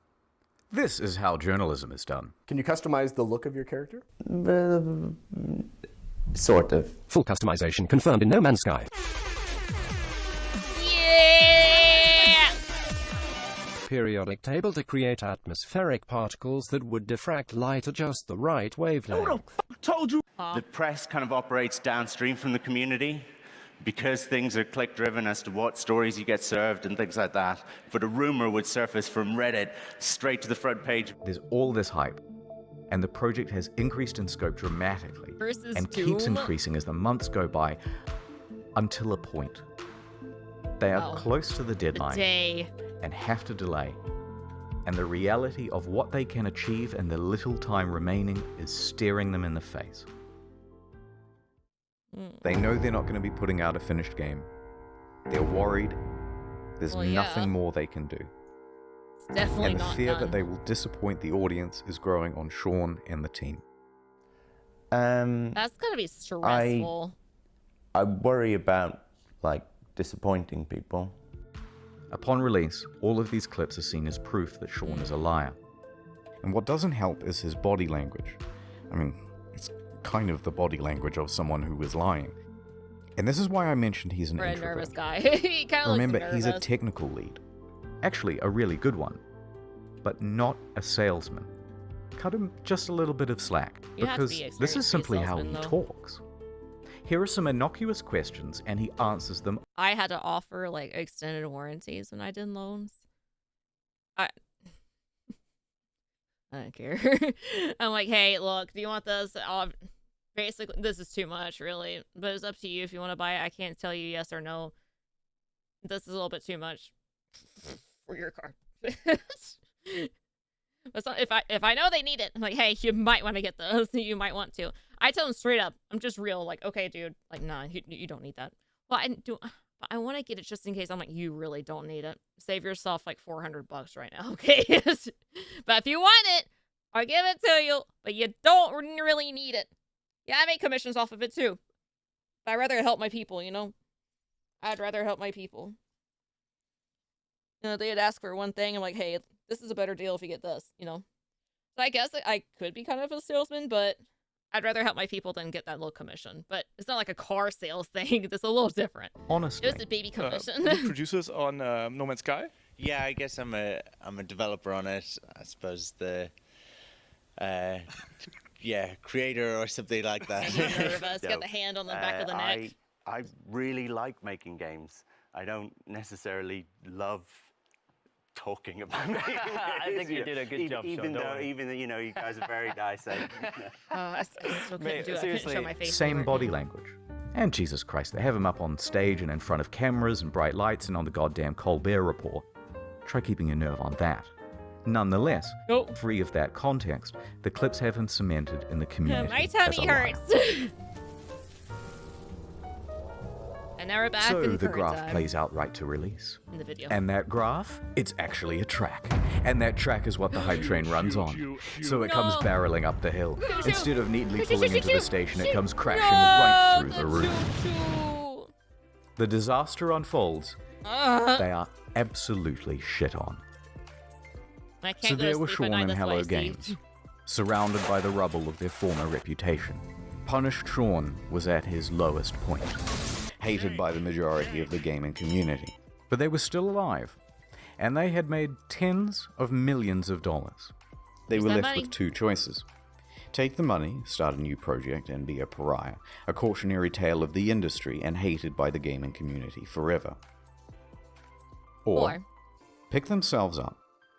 This is how journalism is done. Can you customize the look of your character? Sort of. Full customization confirmed in No Man's Sky. Yeah! Periodic table to create atmospheric particles that would diffract light at just the right wavelength. Told you. The press kind of operates downstream from the community because things are click-driven as to what stories you get served and things like that. But a rumor would surface from Reddit straight to the front page. There's all this hype, and the project has increased in scope dramatically Versus and keeps Doom? increasing as the months go by until a point. They are Oh. close to the The deadline day. and have to delay. And the reality of what they can achieve in the little time remaining is staring them in the face. They know they're not going to be putting out a finished game. They're worried. There's Well, yeah. nothing more they can do. It's definitely And the not fear done. that they will disappoint the audience is growing on Sean and the team. That's gotta be stressful. I worry about, like, disappointing people. Upon release, all of these clips are seen as proof that Sean is a liar. And what doesn't help is his body language. I mean, it's kind of the body language of someone who is lying. And this is why I mentioned he's an For a introvert. nervous guy. He kind of Remember, looks he's a nervous. technical lead. Actually, a really good one. But not a salesman. Cut him just a little bit of slack, You have to because be this experienced is to simply be a how he salesman, though. talks. Here are some innocuous questions, and he answers them. I had to offer like extended warranties when I did loans. I don't care. I'm like, hey, look, do you want this? Basically, this is too much, really. But it's up to you if you want to buy it. I can't tell you yes or no. This is a little bit too much for your car. But if I know they need it, I'm like, hey, you might want to get this. You might want to. I tell them straight up. I'm just real. Like, okay, dude. Like, nah, you don't need that. Well, I want to get it just in case. I'm like, you really don't need it. Save yourself like $400 right now, okay? But if you want it, I'll give it to you. But you don't really need it. Yeah, I make commissions off of it too. But I'd rather help my people, you know? I'd rather help my people. You know, they'd ask for one thing. I'm like, hey, this is a better deal if you get this, you know? So I guess I could be kind of a salesman, but I'd rather help my people than get that little commission. But it's not like a car sales thing. It's a little different. Honestly. Just a baby commission. Producers on No Man's Sky? Yeah, I guess I'm a developer on it. I suppose the creator or something like that. You're nervous. Got the hand on the back of the neck. I really like making games. I don't necessarily love talking about making games. I think you did a good job, even Sean, though, don't worry. even though, you know, you guys are very nice. I still can't do it. I couldn't show my face. Same anymore. body language. And Jesus Christ, they have him up on stage and in front of cameras and bright lights and on the goddamn Colbert Report. Try keeping your nerve on that. Nonetheless, free of that context, the clips have him cemented in the community. My as tummy a liar. hurts. And now we're back So in the current graph time. plays out right to release. In the video. And that graph, it's actually a track. And that track is what the hype train runs on. So it comes barreling up the hill. Instead of neatly pulling into the station, it comes crashing right through the roof. The disaster unfolds. They are absolutely shit on. I can't So go there to were sleep Sean at night, and that's Hello why I sleep. Games, surrounded by the rubble of their former reputation. Punished Sean was at his lowest point, hated by the majority of the gaming community. But they were still alive, and they had made tens of millions of dollars. They Use were that left money. with two choices. Take the money, start a new project, and be a pariah, a cautionary tale of the industry and hated by the gaming community forever. Or pick themselves up,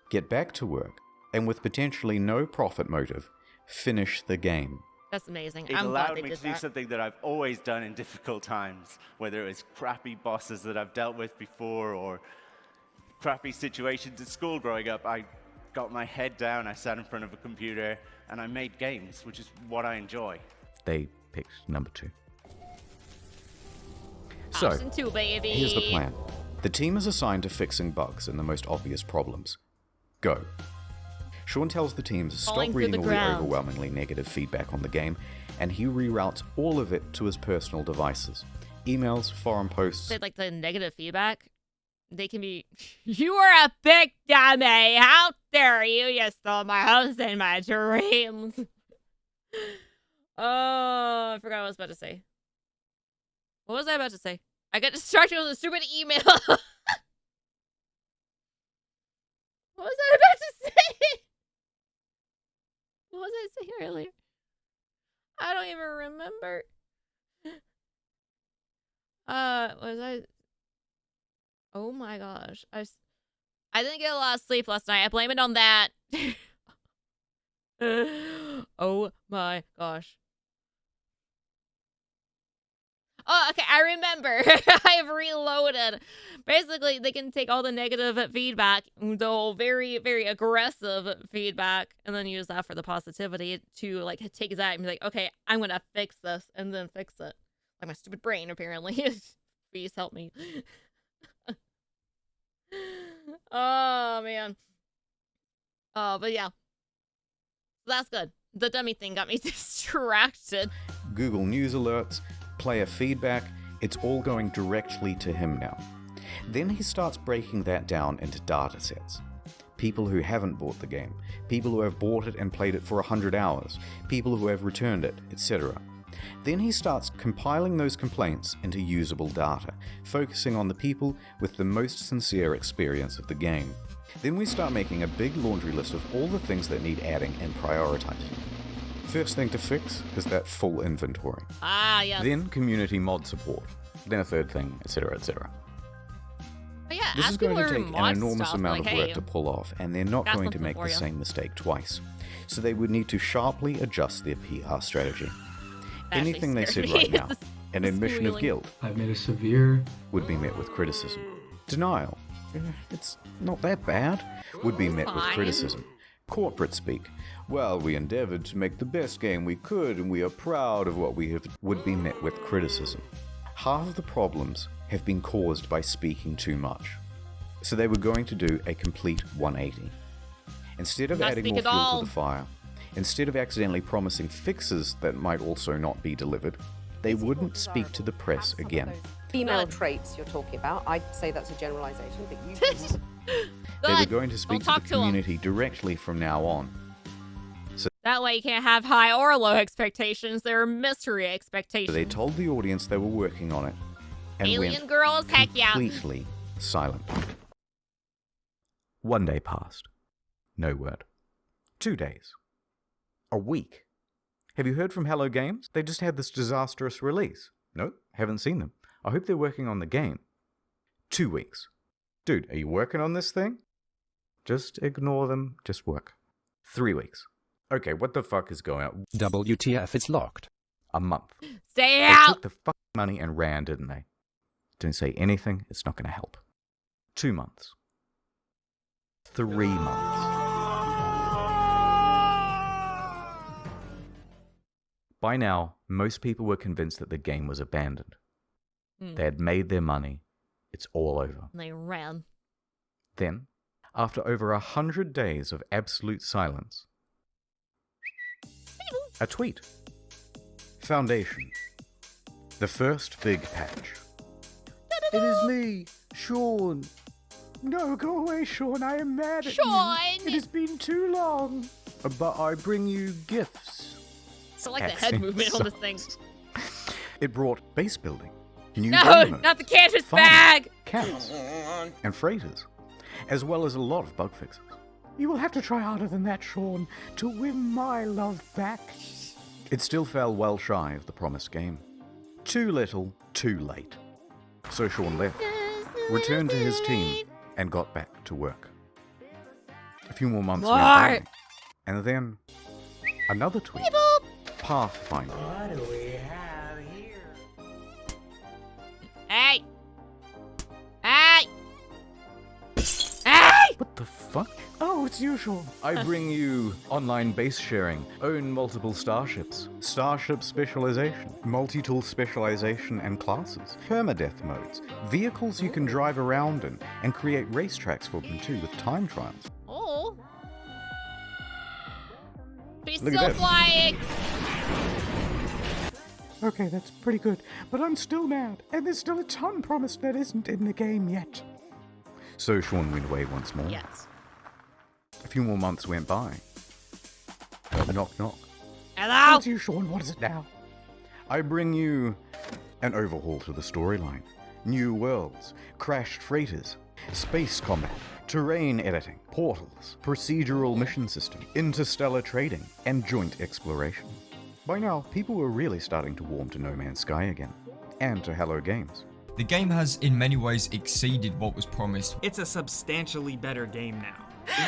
get back to work, and with potentially no profit motive, finish the game. That's amazing. It I'm allowed glad they me did to do that. something that I've always done in difficult times, whether it was crappy bosses that I've dealt with before or crappy situations at school growing up. I got my head down, I sat in front of a computer, and I made games, which is what I enjoy. They picked number 2. So, Option 2, baby. here's the plan. The team is assigned to fixing bugs and the most obvious problems. Go. Sean tells the team to stop Falling through reading the all the ground. overwhelmingly negative feedback on the game, and he reroutes all of it to his personal devices. Emails, forum posts. Said like the negative feedback, they can be, you are a big dummy. How dare you? You stole my house and my dreams. Oh, I forgot what I was about to say. What was I about to say? I got distracted with a stupid email. What was I about to say? What was I saying earlier? I don't even remember. Was I? Oh my gosh. I didn't get a lot of sleep last night. I blame it on that. Oh my gosh. Oh, okay, I remember. I've reloaded. Basically, they can take all the negative feedback, the whole very, very aggressive feedback, and then use that for the positivity to, like, take that and be like, okay, I'm gonna fix this, and then fix it. Like my stupid brain, apparently. Please help me. Oh, man. Oh, but yeah. That's good. The dummy thing got me distracted. Google News alerts, player feedback, it's all going directly to him now. Then he starts breaking that down into data sets. People who haven't bought the game, people who have bought it and played it for 100 hours, people who have returned it, etc. Then he starts compiling those complaints into usable data, focusing on the people with the most sincere experience of the game. Then we start making a big laundry list of all the things that need adding and prioritizing. First thing to fix is that full inventory. Ah, yes. Then community mod support. Then a third thing, etc., etc. But yeah, This ask is going people to who take mod an enormous stuff, amount like, of work hey, to pull off, and they're not got going to something make for the you. same mistake twice. So they would need to sharply adjust their PR strategy. Actually Anything they scared said me. right now, an admission of squealing. guilt, I've made a severe would be met with criticism. Denial, it's not that bad, would be met with Fine. criticism. Corporate speak, well, we endeavored to make the best game we could and we are proud of what we have, would be met with criticism. Half of the problems have been caused by speaking too much. So they were going to do a complete 180. Instead of Not adding speak more at fuel all. to the fire, instead of accidentally promising fixes that might also not be delivered, they wouldn't speak to the press again. Female traits you're talking about, I'd say that's a generalization, but you They were going to speak to the talk to 'em. community directly from now on. That way you can't have high or low expectations. They're mystery So expectations. they told the audience they were working on it and Alien went girls, heck yeah. completely silent. 1 day passed. No word. 2 days. A week. Have you heard from Hello Games? They just had this disastrous release. Nope, haven't seen them. I hope they're working on the game. 2 weeks. Dude, are you working on this thing? Just ignore them, just work. 3 weeks. Okay, what the fuck is going on? WTF, it's locked. A month. Stay They out! took the fucking money and ran, didn't they? Don't say anything, it's not going to help. 2 months. 3 months. By now, most people were convinced that the game was abandoned. They had made their money. It's all over. They ran. Then, after over 100 days of absolute silence, a tweet. Foundation. The first big patch. It is me, Sean. No, go away, Sean. I am mad at Sean! you. It has been too long. But I bring you gifts. So like the head movement on this thing. It brought base building. New No, game modes, not the canvas farming, bag! Camps, and freighters, as well as a lot of bug fixes. You will have to try harder than that, Sean, to win my love back. It still fell well shy of the promised game. Too little, too late. So Sean left, returned to his team, and got back to work. A few more months went by, and then another tweet. Pathfinder. What do we have here? Hey! Hey! Hey! What the fuck? Oh, it's you, Sean. I bring you online base sharing, own multiple starships, starship specialization, multi-tool specialization and classes, permadeath modes, vehicles you can drive around in, and create racetracks for them too with time trials. Oh. Be Look at still this. flying! Okay, that's pretty good, but I'm still mad, and there's still a ton promised that isn't in the game yet. So Sean went away once more. Yes. A few more months went by. A knock knock. Hello? It's you, Sean. What is it now? I bring you an overhaul to the storyline. New worlds, crashed freighters, space combat, terrain editing, portals, procedural mission system, interstellar trading, and joint exploration. By now, people were really starting to warm to No Man's Sky again, and to Hello Games. The game has in many ways exceeded what was promised. It's a substantially better game now.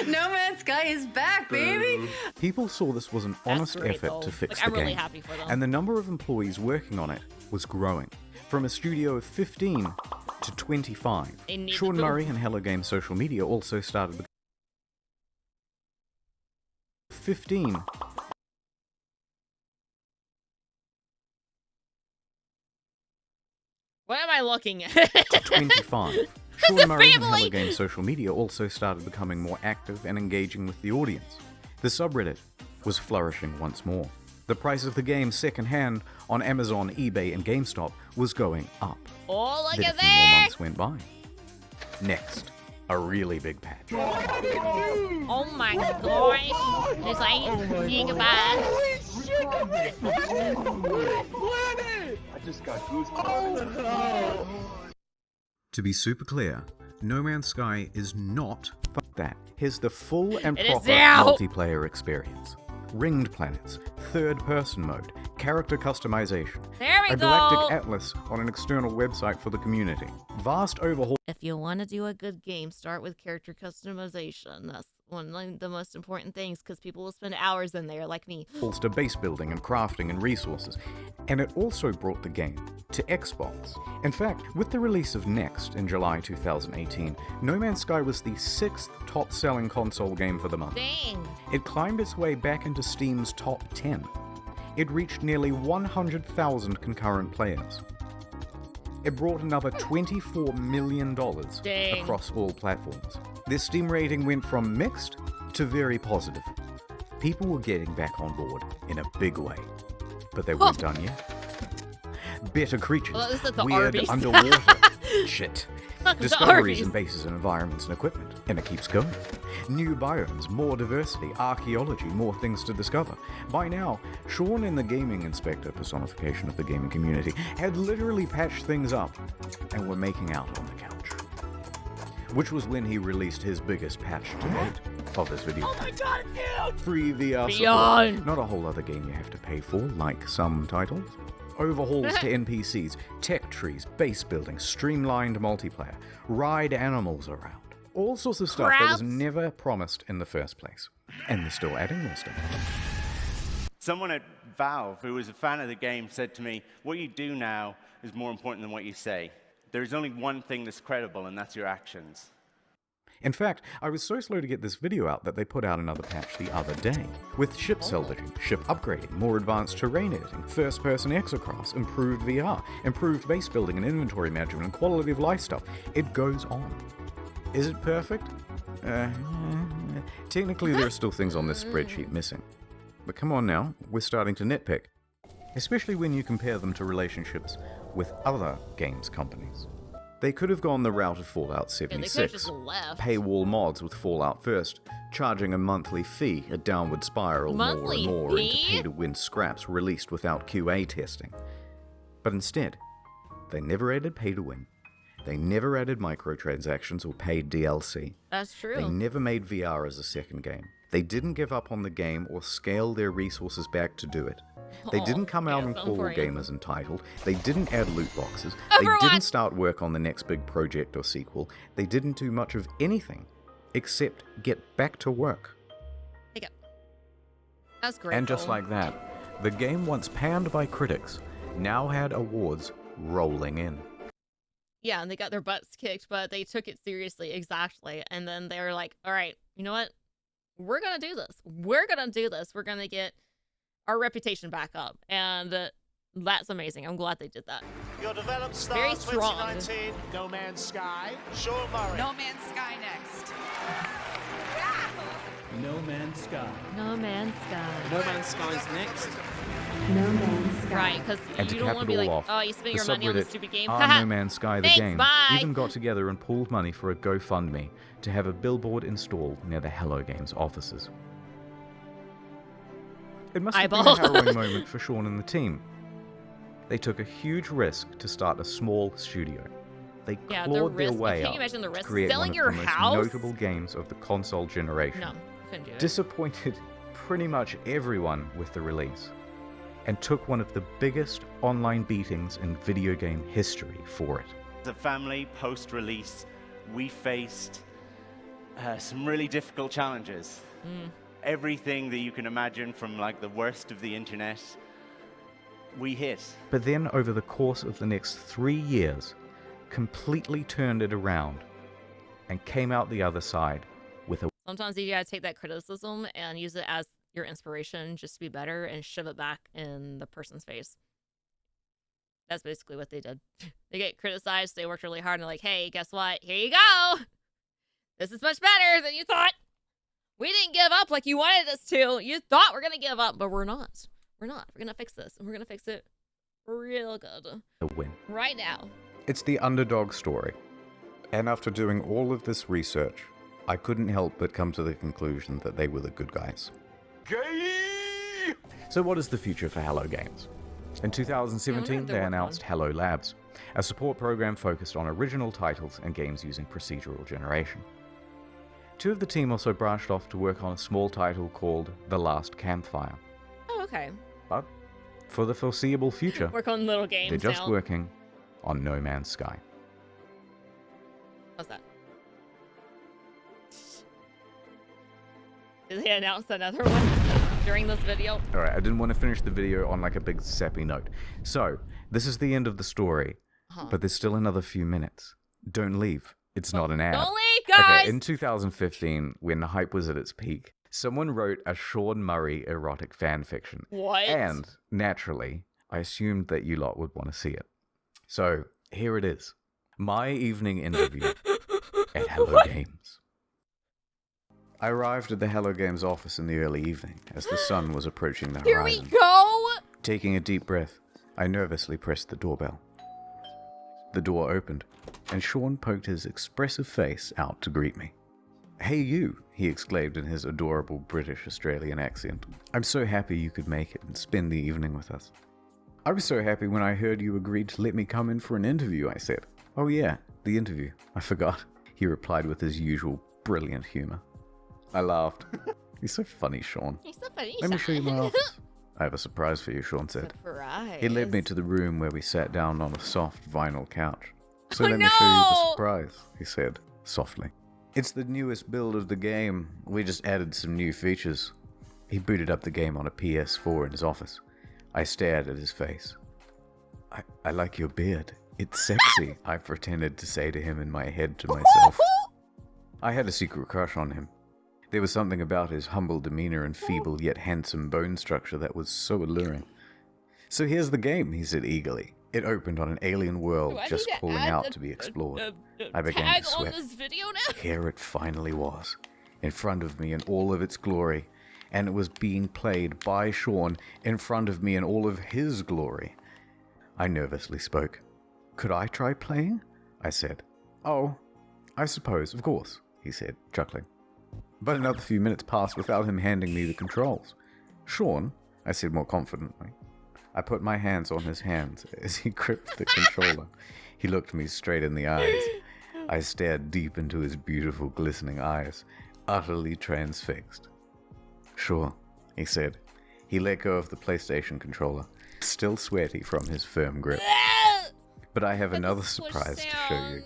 No Man's Sky is back, baby! People saw this was an honest great, effort though. to fix Like, the I'm really game, happy for them. and the number of employees working on it was growing. From a studio of 15 to 25. They need Sean the Murray boom. and Hello Games social media also started 15 What am I looking at? to 25. That's Sean a Murray and family! Hello Games social media also started becoming more active and engaging with the audience. The subreddit was flourishing once more. The price of the game secondhand on Amazon, eBay, and GameStop was going up. Oh, look Then at a few more that! months went by. Next, a really big patch. Oh my gosh. It's like gigabytes. I just got goosebumps. To be super clear, No Man's Sky is not fuck that. Here's the full and It is proper now. multiplayer experience. Ringed planets, third-person mode, character customization, There we a go. galactic atlas on an external website for the community, vast overhaul If you want to do a good game, start with character customization. That's one of the most important things because people will spend hours in there like me. to base building and crafting and resources, and it also brought the game to Xbox. In fact, with the release of Next in July 2018, No Man's Sky was the 6th top-selling console game for the month. Dang. It climbed its way back into Steam's top 10. It reached nearly 100,000 concurrent players. It brought another $24 million Dang. across all platforms. Their Steam rating went from mixed to very positive. People were getting back on board in a big way, but they weren't done yet. Better creatures, Well, this is the weird Arby's. underwater shit, The discoveries Arby's. and bases and environments and equipment, and it keeps going. New biomes, more diversity, archaeology, more things to discover. By now, Sean and the gaming inspector, personification of the gaming community, had literally patched things up and were making out on the couch. Which was when he released his biggest patch to date of this video. Oh my god, dude! Free VR Beyond. support. Not a whole other game you have to pay for, like some titles. Overhauls to NPCs, tech trees, base building, streamlined multiplayer, ride animals around. All sorts of stuff that was Crabs. never promised in the first place. And they're still adding more stuff. Someone at Valve, who was a fan of the game, said to me, what you do now is more important than what you say. There's only one thing that's credible, and that's your actions. In fact, I was so slow to get this video out that they put out another patch the other day, with ship salvaging, ship upgrading, more advanced terrain editing, first-person exocross, improved VR, improved base building and inventory management, and quality of life stuff. It goes on. Is it perfect? Technically, there are still things on this spreadsheet missing. But come on now, we're starting to nitpick. Especially when you compare them to relationships with other games companies. They could have gone the route of Fallout 76, paywall mods with Fallout First, charging a monthly fee, a downward spiral more and more into pay-to-win scraps released without QA testing. But instead, they never added pay-to-win. They never added microtransactions or paid DLC. That's true. They never made VR as a second game. They didn't give up on the game or scale their resources back to do it. They didn't come out and call gamers entitled. They didn't add loot boxes. They didn't start work on the next big project or sequel. They didn't do much of anything except get back to work. That's great. And just like that, the game once panned by critics now had awards rolling in. Yeah, and they got their butts kicked, but they took it seriously, exactly. And then they were like, all right, you know what? We're going to do this. We're going to do this. We're going to get our reputation back up. And that's amazing. I'm glad they did that. Your developed star Very strong. 2019, No Man's Sky, Sean Murray. No Man's Sky next. No Man's Sky. No Man's Sky. No Man's Sky's next. No Man's Sky. Right, because And you to don't cap want it to be all like, off, oh, you spend the your money on this subreddit stupid game. No Man's Sky the Thanks, game bye. even got together and pooled money for a GoFundMe to have a billboard installed near the Hello Games offices. It must have been a harrowing moment for Sean and the team. They took a huge risk to start a small studio. They clawed their way up to create Selling one your of the most house? notable games of the console generation. No, couldn't do it. Disappointed pretty much everyone with the release, and took one of the biggest online beatings in video game history for it. As a family, post-release, we faced some really difficult challenges. Everything that you can imagine from like the worst of the internet, we hit. But then over the course of the next 3 years, completely turned it around and came out the other side with a... Sometimes you gotta take that criticism and use it as your inspiration just to be better and shove it back in the person's face. That's basically what they did. They get criticized, they worked really hard, and they're like, hey, guess what? Here you go! This is much better than you thought! We didn't give up like you wanted us to! You thought we're gonna give up, but we're not. We're not. We're gonna fix this, and we're gonna fix it real good. A win. Right now. It's the underdog story. And after doing all of this research, I couldn't help but come to the conclusion that they were the good guys. So what is the future for Hello Games? In 2017, they announced Hello Labs, a support program focused on original titles and games using procedural generation. Two of the team also branched off to work on a small title called The Last Campfire. Oh, okay. But for the foreseeable future, Work on little games they're just now. working on No Man's Sky. What's that? Did they announce another one during this video? Alright, I didn't want to finish the video on like a big sappy note. So, this is the end of the story, but there's still another few minutes. Don't leave. It's not an ad. Don't leave, guys! Okay, in 2015, when the hype was at its peak, someone wrote a Sean Murray erotic fanfiction. What? And, naturally, I assumed that you lot would want to see it. So, here it is. My evening interview at Hello Games. I arrived at the Hello Games office in the early evening as the sun was approaching the horizon. Here we go! Taking a deep breath, I nervously pressed the doorbell. The door opened, and Sean poked his expressive face out to greet me. "Hey you," he exclaimed in his adorable British-Australian accent. "I'm so happy you could make it and spend the evening with us." "I was so happy when I heard you agreed to let me come in for an interview," I said. "Oh yeah, the interview. I forgot," he replied with his usual brilliant humor. I laughed. "You're so funny, Sean. He's so funny, Let me show you my Sean." office." "I have a surprise for you," Sean said. Surprise. He led me to the room where we sat down on a soft vinyl couch. "So Oh, let me show you the no! surprise," he said, softly. "It's the newest build of the game. We just added some new features. He booted up the game on a PS4 in his office. I stared at his face. I like your beard. It's sexy, I pretended to say to him in my head to myself. I had a secret crush on him. There was something about his humble demeanor and feeble yet handsome bone structure that was so alluring. So here's the game, he said eagerly. It opened on an alien world just calling out to be explored. I began to sweat. Here it finally was, in front of me in all of its glory, and it was being played by Sean in front of me in all of his glory. I nervously spoke. Could I try playing? I said. Oh, I suppose, of course, he said, chuckling. But another few minutes passed without him handing me the controls. Sean, I said more confidently. I put my hands on his hands as he gripped the controller. He looked me straight in the eyes. I stared deep into his beautiful, glistening eyes, utterly transfixed. Sure, he said. He let go of the PlayStation controller, still sweaty from his firm grip. But I have another surprise to show you.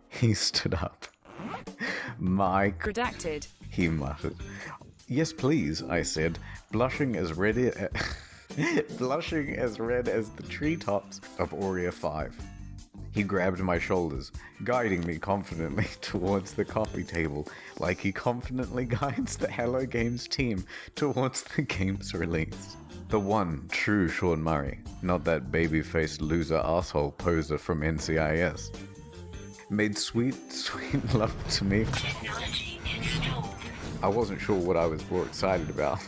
He stood up. Mike, Redacted. He muttered. Yes, please, I said, blushing as red as the treetops of Aurea 5. He grabbed my shoulders, guiding me confidently towards the coffee table, like he confidently guides the Hello Games team towards the game's release. The one true Sean Murray, not that baby-faced loser asshole poser from NCIS. Made sweet, sweet love to me. I wasn't sure what I was more excited about.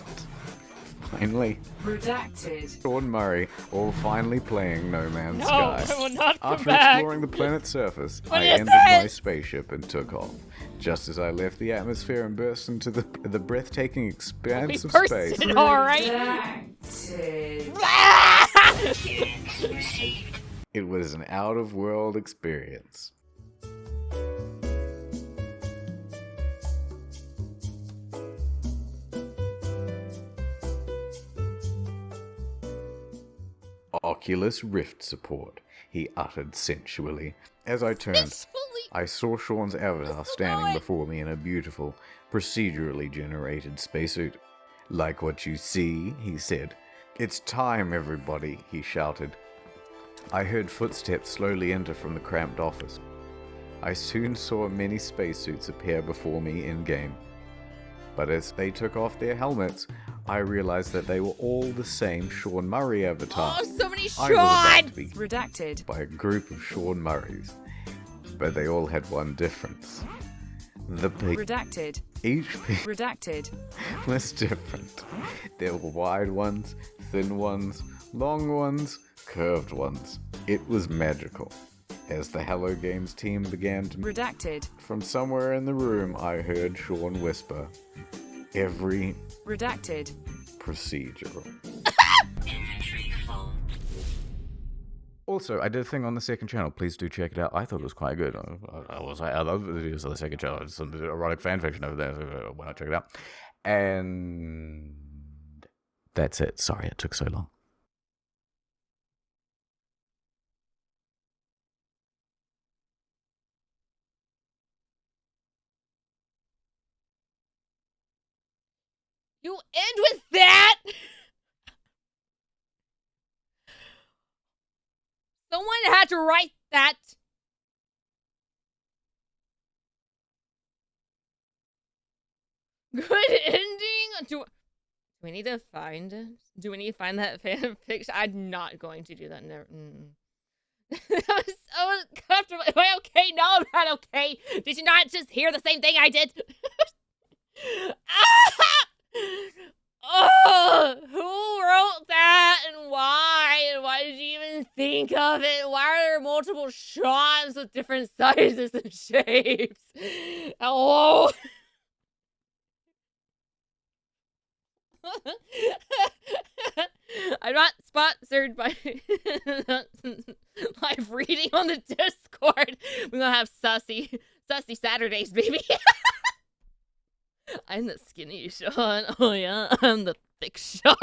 Finally, Redacted. Sean Murray, all finally playing No Man's No, Sky. I will not come After back. exploring the planet's surface, What I is entered my this? spaceship and took off. Just as I left the atmosphere and burst into the breathtaking expanse of space. It was an out-of-world experience. Oculus Rift support, he uttered sensually. As I turned, I saw Sean's avatar standing before me in a beautiful, procedurally generated spacesuit. Like what you see, he said. It's time, everybody, he shouted. I heard footsteps slowly enter from the cramped office. I soon saw many spacesuits appear before me in-game. But as they took off their helmets, I realized that they were all the same Sean Murray avatar. Oh, so many I was about to be Redacted. by a group of Sean Murrays, but they all had one difference. The peak. Redacted. Each peak Redacted. was different. There were wide ones, thin ones, long ones, curved ones. It was magical. As the Hello Games team began to... Redacted. From somewhere in the room, I heard Sean whisper, every... Redacted. Procedural. Also, I did a thing on the second channel. Please do check it out. I thought it was quite good. I love the videos on the second channel. There's some erotic fanfiction over there. So why not check it out? And that's it. Sorry it took so long. You end with that? Someone had to write that. Good ending. Do we need to find? Do we need to find that fan fiction? I'm not going to do that. Never. That was so uncomfortable. Am I okay? No, I'm not okay. Did you not just hear the same thing I did? Oh, who wrote that and why? And why did you even think of it? Why are there multiple shots with different sizes and shapes? Hello? I'm not sponsored by live reading on the Discord. We're gonna have sussy Saturdays, baby. I'm the skinny Sean. Oh yeah, I'm the thick Sean.